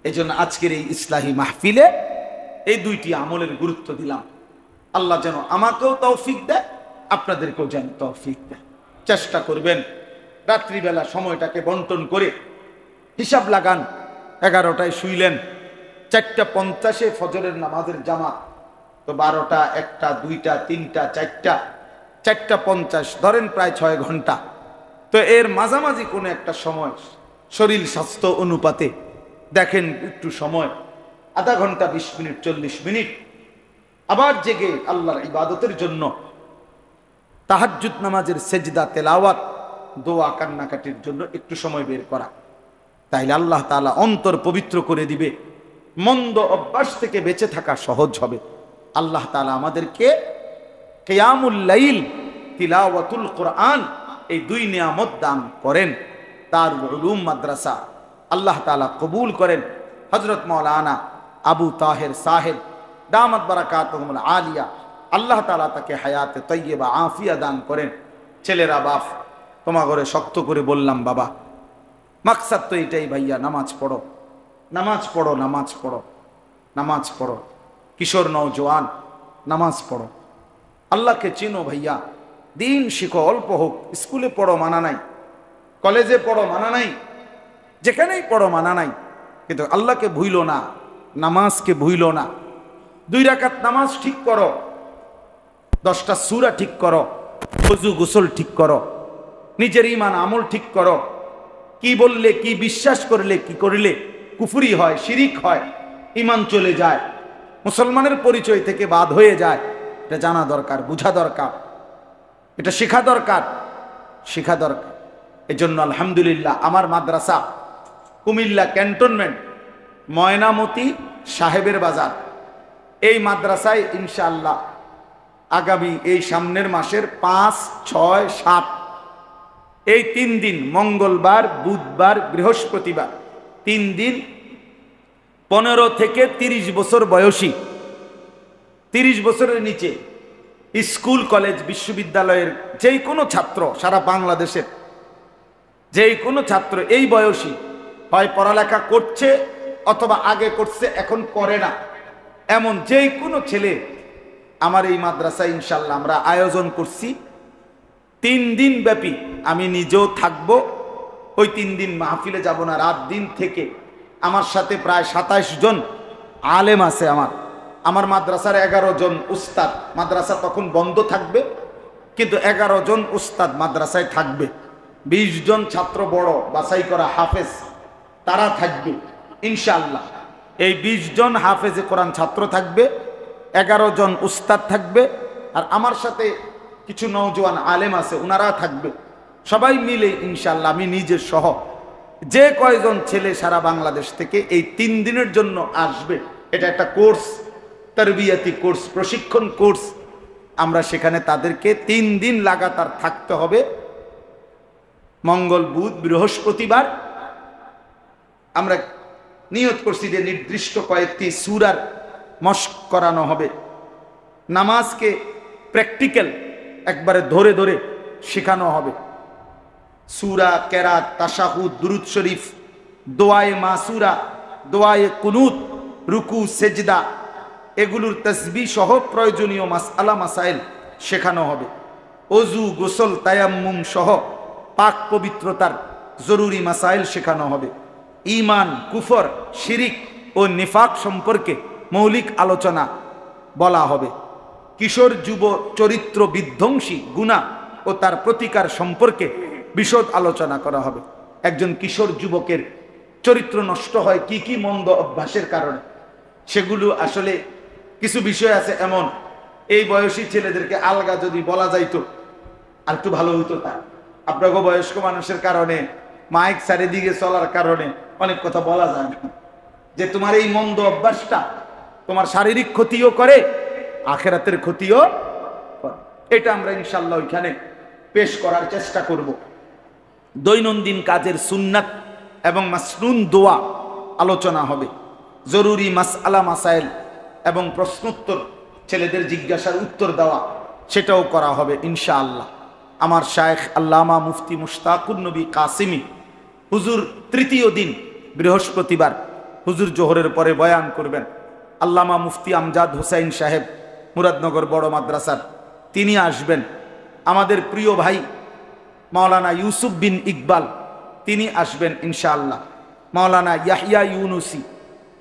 এজন্য আজকের এই ইসলাহি মাহফিলে এই দুইটি আমলের গুরুত্ব দিলাম। আল্লাহ যেন আমাকেও তৌফিক দেয়, আপনাদেরকেও যেন তৌফিক দেয়। চেষ্টা করবেন রাত্রিবেলা সময়টাকে বন্টন করে। হিসাব লাগান, 11টায় শুইলেন, 4:50 ফজরের নামাজের জামাত, তো 12টা, 1টা, 2টা, 3টা, 4টা, 4:50 ধরেন প্রায় 6 ঘন্টা। তো এর মাঝামাঝি কোনো একটা সময় শরীর স্বাস্থ্য অনুপাতে দেখেন একটু সময়, আধা ঘন্টা, 20 মিনিট, 40 মিনিট আবার জেগে আল্লাহর ইবাদতের জন্য তাহাজ্জুদ নামাজের সেজদা, তেলাওয়াত, দোয়া, কান্নাকাটির জন্য একটু সময় বের করা। তাইলে আল্লাহ তাআলা অন্তর পবিত্র করে দিবে, মন্দ অভ্যাস থেকে বেঁচে থাকা সহজ হবে। আল্লাহ তাআলা আমাদেরকে কিয়ামুল লাইল, তিলাওয়াতুল কোরআন, এই দুই নিয়ামত দান করেন। দারুল উলুম মাদ্রাসা আল্লাহ তাআলা কবুল করেন। হযরত মাওলানা আবু তাহের সাহেব দামাত বারাকাতুহুল আলিয়া, আল্লাহ তাআলা তাকে হায়াতে তাইয়্যিবা আফিয়া দান করেন। ছেলেরা, বাপ তোমার ঘরে শক্ত করে বললাম, বাবা মাকসাদ তো এটাই ভাইয়া, নামাজ পড়ো, নামাজ পড়ো, নামাজ পড়ো, নামাজ পড়ো। কিশোর নওজোয়ান নামাজ পড়ো, আল্লাহকে চিনো ভাইয়া, দিন শিখো, অল্প হোক। স্কুলে পড়ো মানা নাই, কলেজে পড়ো মানা নাই, যেখানেই পড়ো মানা নাই, কিন্তু আল্লাহকে ভুইলো না, নামাজকে ভুইলো না। 2 রাকাত নামাজ ঠিক করো, 10টা সূরা ঠিক করো, ওযু গোসল ঠিক করো, নিজের ঈমান আমল ঠিক করো। কি বললে, কি বিশ্বাস করলে, কি করলে কুফরি হয়, শিরিক হয়, ঈমান চলে যায়, মুসলমানের পরিচয় থেকে বাদ হয়ে যায়। এটা জানা দরকার, বুঝা দরকার, এটা শেখা দরকার, শেখা দরকার। এজন্য আলহামদুলিল্লাহ আমার মাদ্রাসা কুমিল্লা ক্যান্টনমেন্ট, ময়নামতি সাহেবের বাজার, এই মাদ্রাসায় ইনশাআল্লাহ আগামী এই সামনের মাসের 5, 6, 7 এই 3 দিন, মঙ্গলবার, বুধবার, বৃহস্পতিবার, 3 দিন 15 থেকে 30 বছর বয়সী, 30 বছরের নিচে স্কুল, কলেজ, বিশ্ববিদ্যালয়ের যেই কোনো ছাত্র, সারা বাংলাদেশের যেই কোনো ছাত্র এই বয়সী, হয় পড়ালেখা করছে অথবা আগে করছে এখন করে না, এমন যেই কোনো ছেলে আমার এই মাদ্রাসায় ইনশাল্লাহ আমরা আয়োজন করছি 3 দিন ব্যাপী। আমি নিজেও থাকব ওই 3 দিন, মাহফিলে যাব না, রাত দিন থেকে। আমার সাথে প্রায় 27 জন আলেম আছে। আমার মাদ্রাসার 11 জন উস্তাদ, মাদ্রাসা তখন বন্ধ থাকবে কিন্তু 11 জন উস্তাদ মাদ্রাসায় থাকবে। 20 জন ছাত্র, বড় বাছাই করা হাফেজ, তারা থাকবে ইনশাআল্লাহ। এই 20 জন হাফেজে কোরআন ছাত্র থাকবে, 11 জন উস্তাদ থাকবে, আর আমার সাথে কিছু নওজোয়ান আলেম আছে, ওনারা থাকবে। সবাই মিলে ইনশাআল্লাহ আমি নিজের সহ যে কয়জন ছেলে সারা বাংলাদেশ থেকে এই 3 দিনের জন্য আসবে, এটা একটা কোর্স, তারবিয়াতি কোর্স, প্রশিক্ষণ কোর্স। আমরা সেখানে তাদেরকে 3 দিন লাগাতার থাকতে হবে। মঙ্গল, বুধ, বৃহস্পতিবার আমরা নিয়ত করছি যে নির্দিষ্ট কয়েকটি সূরার মশক করানো হবে। নামাজকে প্র্যাকটিক্যাল একবারে ধরে ধরে শেখানো হবে। সূরা, কেরাত, তাশাহুদ, দুরুদ শরীফ, দোয়ায়ে মাসুরা, দোয়ায়ে কুনুত, রুকু, সেজদা, এগুলোর তাসবিহ সহ প্রয়োজনীয় মাসআলা মাসাইল শেখানো হবে। ওযু, গোসল, তায়াম্মুম সহ পাক পবিত্রতার জরুরি মাসাইল শেখানো হবে। ঈমান, কুফর, শিরিক ও নিফাক সম্পর্কে মৌলিক আলোচনা বলা হবে। কিশোর যুব চরিত্র বিধ্বংসী গুনাহ ও তার প্রতিকার সম্পর্কে বিশদ আলোচনা করা হবে। একজন কিশোর যুবকের চরিত্র নষ্ট হয় কি কি মন্দ অভ্যাসের কারণে, সেগুলো আসলে কিছু বিষয় আছে এমন, এই বয়সী ছেলেদেরকে আলগা যদি বলা যাইতো আর একটু ভালো হইতো। তা আপনাকে বয়স্ক মানুষের কারণে, মাইক চারিদিকে চলার কারণে অনেক কথা বলা যায় না, যে তোমার এই মন্দ অভ্যাসটা তোমার শারীরিক ক্ষতিও করে, আখিরাতের ক্ষতিও করে। এটা আমরা ইনশাআল্লাহ ওইখানে পেশ করার চেষ্টা করব। দৈনন্দিন কাজের সুন্নাত এবং মাসনুন দোয়া আলোচনা হবে। জরুরি মাসআলা মাসাইল এবং প্রশ্নোত্তর, ছেলেদের জিজ্ঞাসার উত্তর দেওয়া, সেটাও করা হবে ইনশাআল্লাহ। আমার শায়েখ আল্লামা মুফতি মুশতাকুন নবী কাসিমি হুজুর তৃতীয় দিন বৃহস্পতিবার হুজুর জোহরের পরে বয়ান করবেন। আল্লামা মুফতি আমজাদ হোসাইন সাহেব মুরাদনগর বড় মাদ্রাসার, তিনি আসবেন। আমাদের প্রিয় ভাই মাওলানা ইউসুফ বিন ইকবাল, তিনি আসবেন ইনশাআল্লাহ। মাওলানা ইয়াহিয়া ইউনুসি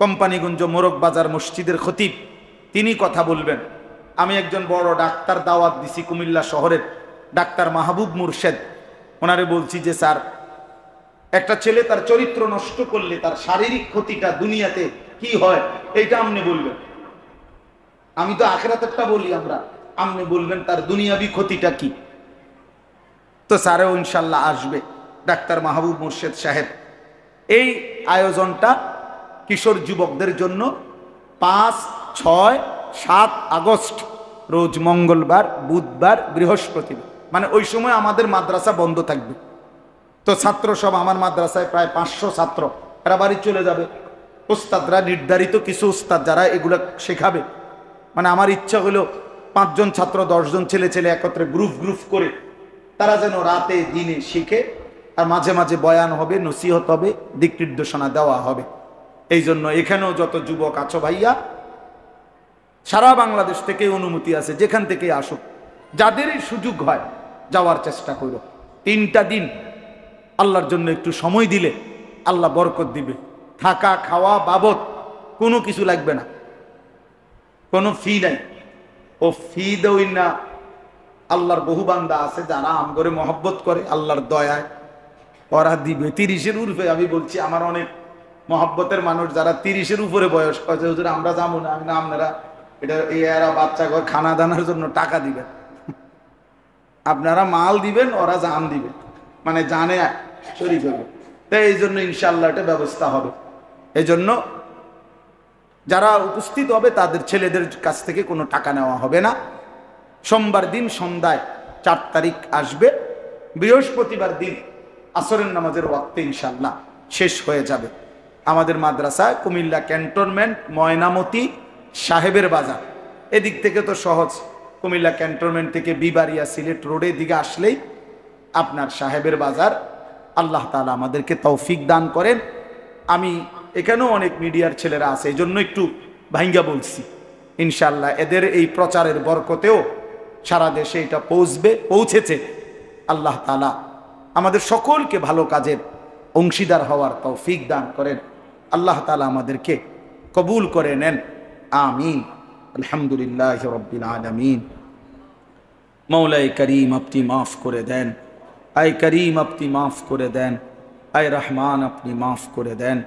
কোম্পানিগঞ্জ মোরগ বাজার মসজিদের খতিব, তিনি কথা বলবেন। আমি একজন বড় ডাক্তার দাওয়াত দিছি কুমিল্লা শহরের, ডাক্তার মাহবুব মুর্শেদ, ওনারে বলছি যে স্যার, একটা ছেলে তার চরিত্র নষ্ট করলে তার শারীরিক ক্ষতিটা দুনিয়াতে কি হয় এইটা আপনি বলবেন। আমি তো আখিরাতেরটা বলি, আমরা আপনি বলবেন তার দুনিয়াবি ক্ষতিটা কি। তো স্যারেও ইনশাল্লাহ আসবে, ডাক্তার মাহবুব মুর্শেদ সাহেব। এই আয়োজনটা কিশোর যুবকদের জন্য 5, 6, 7 আগস্ট রোজ মঙ্গলবার, বুধবার, বৃহস্পতিবার, মানে ওই সময় আমাদের মাদ্রাসা বন্ধ থাকবে। তো ছাত্র সব, আমার মাদ্রাসায় প্রায় 500 ছাত্র, এরা বাড়ি চলে যাবে। উস্তাদরা নির্ধারিত কিছু উস্তাদ যারা এগুলো শেখাবে, মানে আমার ইচ্ছা হলো 5 জন ছাত্র, 10 জন ছেলে একত্রে গ্রুপ করে তারা যেন রাতে দিনে শিখে, আর মাঝে মাঝে বয়ান হবে, নসিহত হবে, দিক নির্দেশনা দেওয়া হবে। এই জন্য এখানেও যত যুবক আছো ভাইয়া, সারা বাংলাদেশ থেকে অনুমতি আছে, যেখান থেকে আসুক, যাদেরই সুযোগ হয় যাওয়ার চেষ্টা করো। 3টা দিন আল্লাহর জন্য একটু সময় দিলে আল্লাহ বরকত দিবে। থাকা খাওয়া বাবদ কোনো কিছু লাগবে না, কোনো ফি নাই। ও ফি দেই না, আল্লাহর বহু বান্দা আছে যারা আম করে মহব্বত করে, আল্লাহর দয়ায় ওরা দিবে। 30-এর উপরে, আমি বলছি আমার অনেক মহব্বতের মানুষ যারা 30-এর উপরে বয়স, হুজুর আমরা যাবো না। আমি না, আপনারা এটা এরা বাচ্চা ঘর খানা দানার জন্য টাকা দিবেন, আপনারা মাল দিবেন, ওরা জান দিবে, মানে জানে শরীর হবে। তাই এই জন্য ইনশাআল্লাহ এটা ব্যবস্থা হবে। এই জন্য যারা উপস্থিত হবে তাদের ছেলেদের কাছ থেকে কোনো টাকা নেওয়া হবে না। সোমবার দিন সন্ধ্যায় 4 তারিখ আসবে, বৃহস্পতিবার দিন আসরের নামাজের ওয়াক্তে ইনশাআল্লাহ শেষ হয়ে যাবে। আমাদের মাদ্রাসা কুমিল্লা ক্যান্টনমেন্ট, ময়নামতি, সাহেবের বাজার, এদিক থেকে তো সহজ। কুমিল্লা ক্যান্টনমেন্ট থেকে বিবারিয়া সিলেট রোডের দিকে আসলেই আপনার সাহেবের বাজার। আল্লাহ তাআলা আমাদেরকে তৌফিক দান করেন। আমি এখানেও অনেক মিডিয়ার ছেলেরা আছে, এই জন্য একটু ভাঙ্গা বলছি। ইনশাআল্লাহ এদের এই প্রচারের বরকতেও সারা দেশে এটা পৌঁছেছে। আল্লাহ তাআলা আমাদের সকলকে ভালো কাজের অংশীদার হওয়ার তৌফিক দান করেন। আল্লাহ তাআলা আমাদেরকে কবুল করে নেন, আমিন। আলহামদুলিল্লাহ রাব্বিল আলামিন। মৌলাই করিম আপনি মাফ করে দেন, আয় করিম আপনি মাফ করে দেন, আয় রহমান আপনি মাফ করে দেন।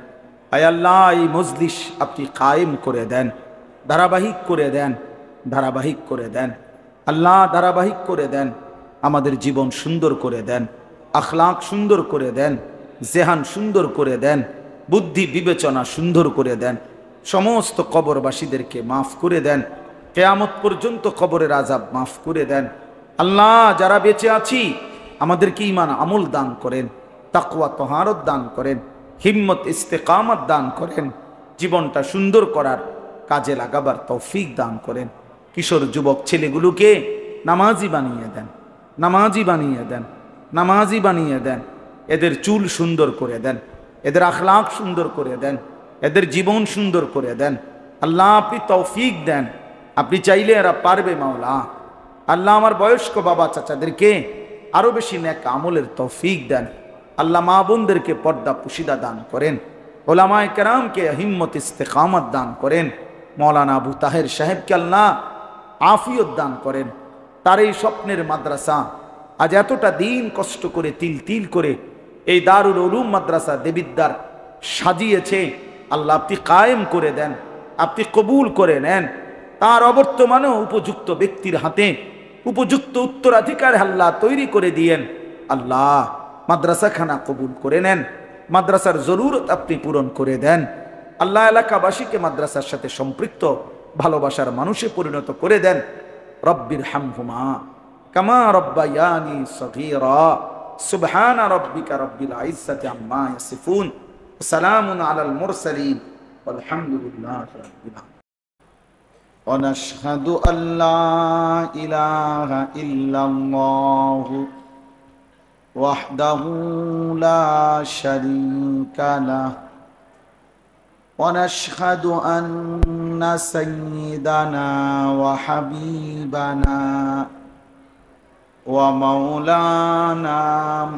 আয় আল্লাহ, এই মজলিস আপনি কায়েম করে দেন, ধারাবাহিক করে দেন, ধারাবাহিক করে দেন আল্লাহ, ধারাবাহিক করে দেন। আমাদের জীবন সুন্দর করে দেন, আখলাক সুন্দর করে দেন, জেহান সুন্দর করে দেন, বুদ্ধি বিবেচনা সুন্দর করে দেন। সমস্ত কবরবাসীদেরকে মাফ করে দেন, কেয়ামত পর্যন্ত কবরের আযাব মাফ করে দেন। আল্লাহ, যারা বেঁচে আছি আমাদেরকে ঈমান আমল দান করেন, তাকওয়া তহারত দান করেন, হিম্মত ইস্তেকামত দান করেন, জীবনটা সুন্দর করার কাজে লাগাবার তৌফিক দান করেন। কিশোর যুবক ছেলেগুলোকে নামাজি বানিয়ে দেন, নামাজি বানিয়ে দেন, নামাজি বানিয়ে দেন। এদের চুল সুন্দর করে দেন, এদের আখলাক সুন্দর করে দেন, এদের জীবন সুন্দর করে দেন। আল্লাহ, আপনি তৌফিক দেন। আপনি চাইলে এরা পারবে মাওলা। আল্লাহ, আমার বয়স্ক বাবা চাচাদেরকে আরো বেশি নেক আমলের তৌফিক দেন। আল্লাহ, মা বোনদেরকে পর্দা পুশিদা দান করেন, ওলামায়ে কেরামকে হিম্মত ইস্তেকামত দান করেন। মৌলানা আবু তাহের সাহেবকে আল্লাহ আফিয়ত দান করেন। তার এই স্বপ্নের মাদ্রাসা আজ এতটা দিন কষ্ট করে তিল তিল করে এই দারুল উলুম মাদ্রাসা দেবিদ্দার সাজিয়েছে, আল্লাহ আপনি কায়েম করে দেন, আপনি কবুল করে নেন। তার অবর্তমানেও উপযুক্ত ব্যক্তির হাতে উপযুক্ত উত্তরাধিকার আল্লাহ তৈরি করে দিয়েন। আল্লাহ, মাদ্রাসাখানা কবুল করে নেন, মাদ্রাসার জরুরত আপনি পূরণ করে দেন। আল্লাহ, এলাকাবাসীকে মাদ্রাসার সাথে সম্পৃক্ত ভালোবাসার মানুষে পরিণত করে দেন। রব্বির হামহুমা কামা রব্বায়ানি সগীরা। সুবহান রাব্বিকা রব্বিল ইজ্জাতি আম্মা ইয়াসিফুন, সালামুন আলাল মুরসালিন, আলহামদুলিল্লাহি রাব্বিল আলামিন। ونشهد أن لا إله إلا الله وحده لا شريك له، ونشهد أن سيدنا وحبيبنا ومولانا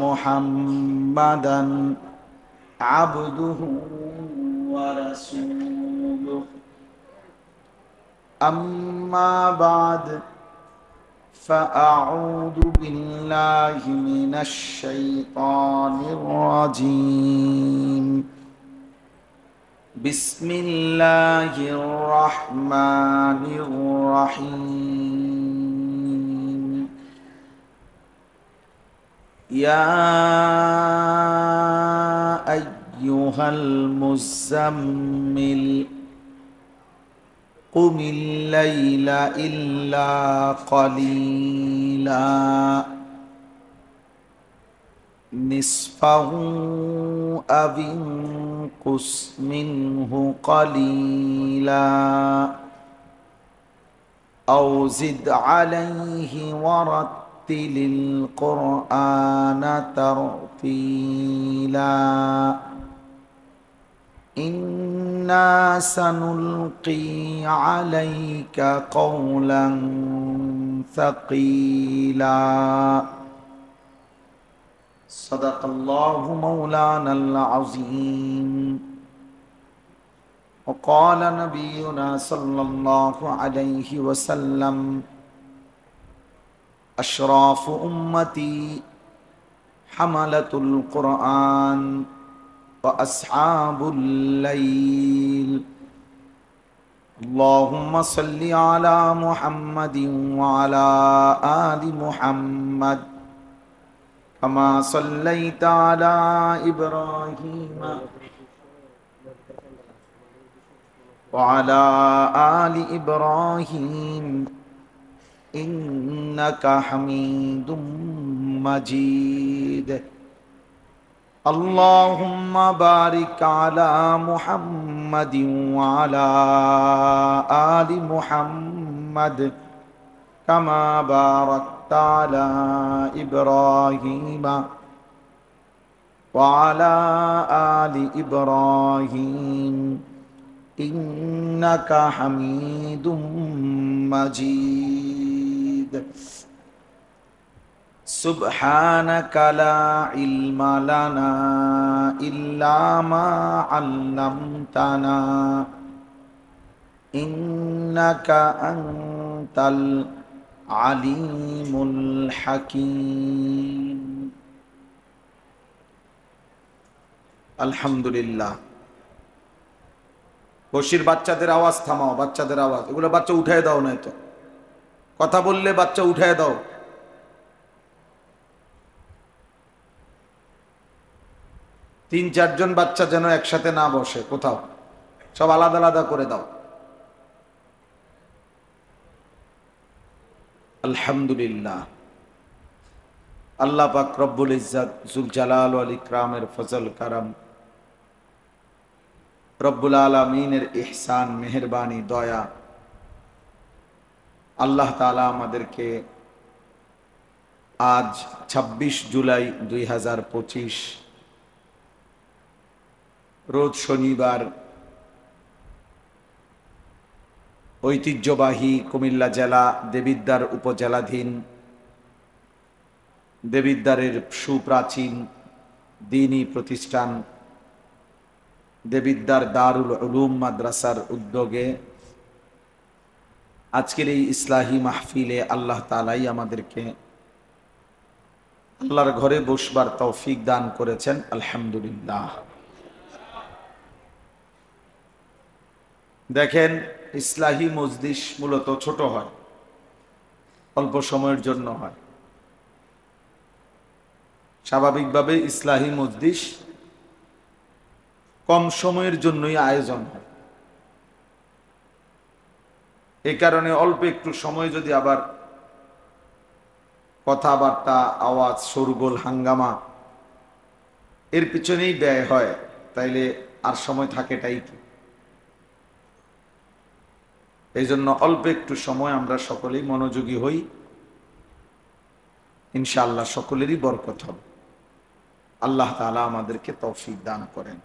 محمدا عبده ورسوله. أما بعد، فأعوذ بالله من الشيطان الرجيم. بسم الله الرحمن الرحيم. يا أيها المزمل قم الليل إلا قليلا نصفه أو انقص منه قليلا أو زد عليه ورتل القرآن ترتيلا. إنا سنلقي عليك قولا ثقيلا. صدق الله مولانا العظيم. وقال نبينا صلى الله عليه وسلم: أشراف أمتي حملة القرآن وأصحاب الليل. اللهم صل على محمد وعلى آل محمد كما صليت على إبراهيم وعلى آل إبراهيم إنك حميد مجيد. اللهم بارك على محمد وعلى آل محمد كما باركت على إبراهيم وعلى آل إبراهيم إنك حميد مجيد. سبحانك لا علم لنا إلا ما علمتنا إنك أنت العليم الحكيم. الحمد لله. বসির বাচ্চাদের আওয়াজ থামাও, বাচ্চাদের আওয়াজ, এগুলো বাচ্চা উঠায় দাও, নাই তো কথা বললে বাচ্চা উঠায় দাও। তিন চারজন বাচ্চা যেন একসাথে না বসে কোথাও, সব আলাদা আলাদা করে দাও। আলহামদুলিল্লাহ। আল্লাহ পাক রব্বুল ইজ্জত জুল জালাল ওয়াল ইকরামের ফজল কারাম, রব্বুল আলামিনের ইহসান, মেহেরবানি, দয়া, আল্লাহ তাআলা আমাদেরকে আজ 26 জুলাই 2025 রোজ শনিবার ঐতিহ্যবাহী কুমিল্লা জেলা দেবিদ্বার উপজেলাধীন দেবিদ্বারের সুপ্রাচীন দ্বীনী প্রতিষ্ঠান দেবিদ্বার দারুল উলুম মাদ্রাসার উদ্যোগে আজকের এই ইসলাহি মাহফিলে আল্লাহ তাআলাই আমাদেরকে আল্লাহর ঘরে বসবার তৌফিক দান করেছেন। আলহামদুলিল্লাহ। দেখেন, ইসলাহি মজলিস মূলত ছোট হয়, অল্প সময়ের জন্য হয়। স্বাভাবিকভাবে ইসলাহি মজলিস কম সময়ের জন্যই আয়োজন হয়। এই কারণে অল্প একটু সময় যদি আবার কথাবার্তা, আওয়াজ, শোরগোল, হাঙ্গামা এর পিছনেই ব্যয় হয়, তাইলে আর সময় থাকেটাই কি? এই জন্য অল্প একটু সময় আমরা সকলেই মনোযোগী হই, ইনশাআল্লাহ সকলেরই বরকত হবে। আল্লাহ তাআলা আমাদেরকে তৌফিক দান করেন।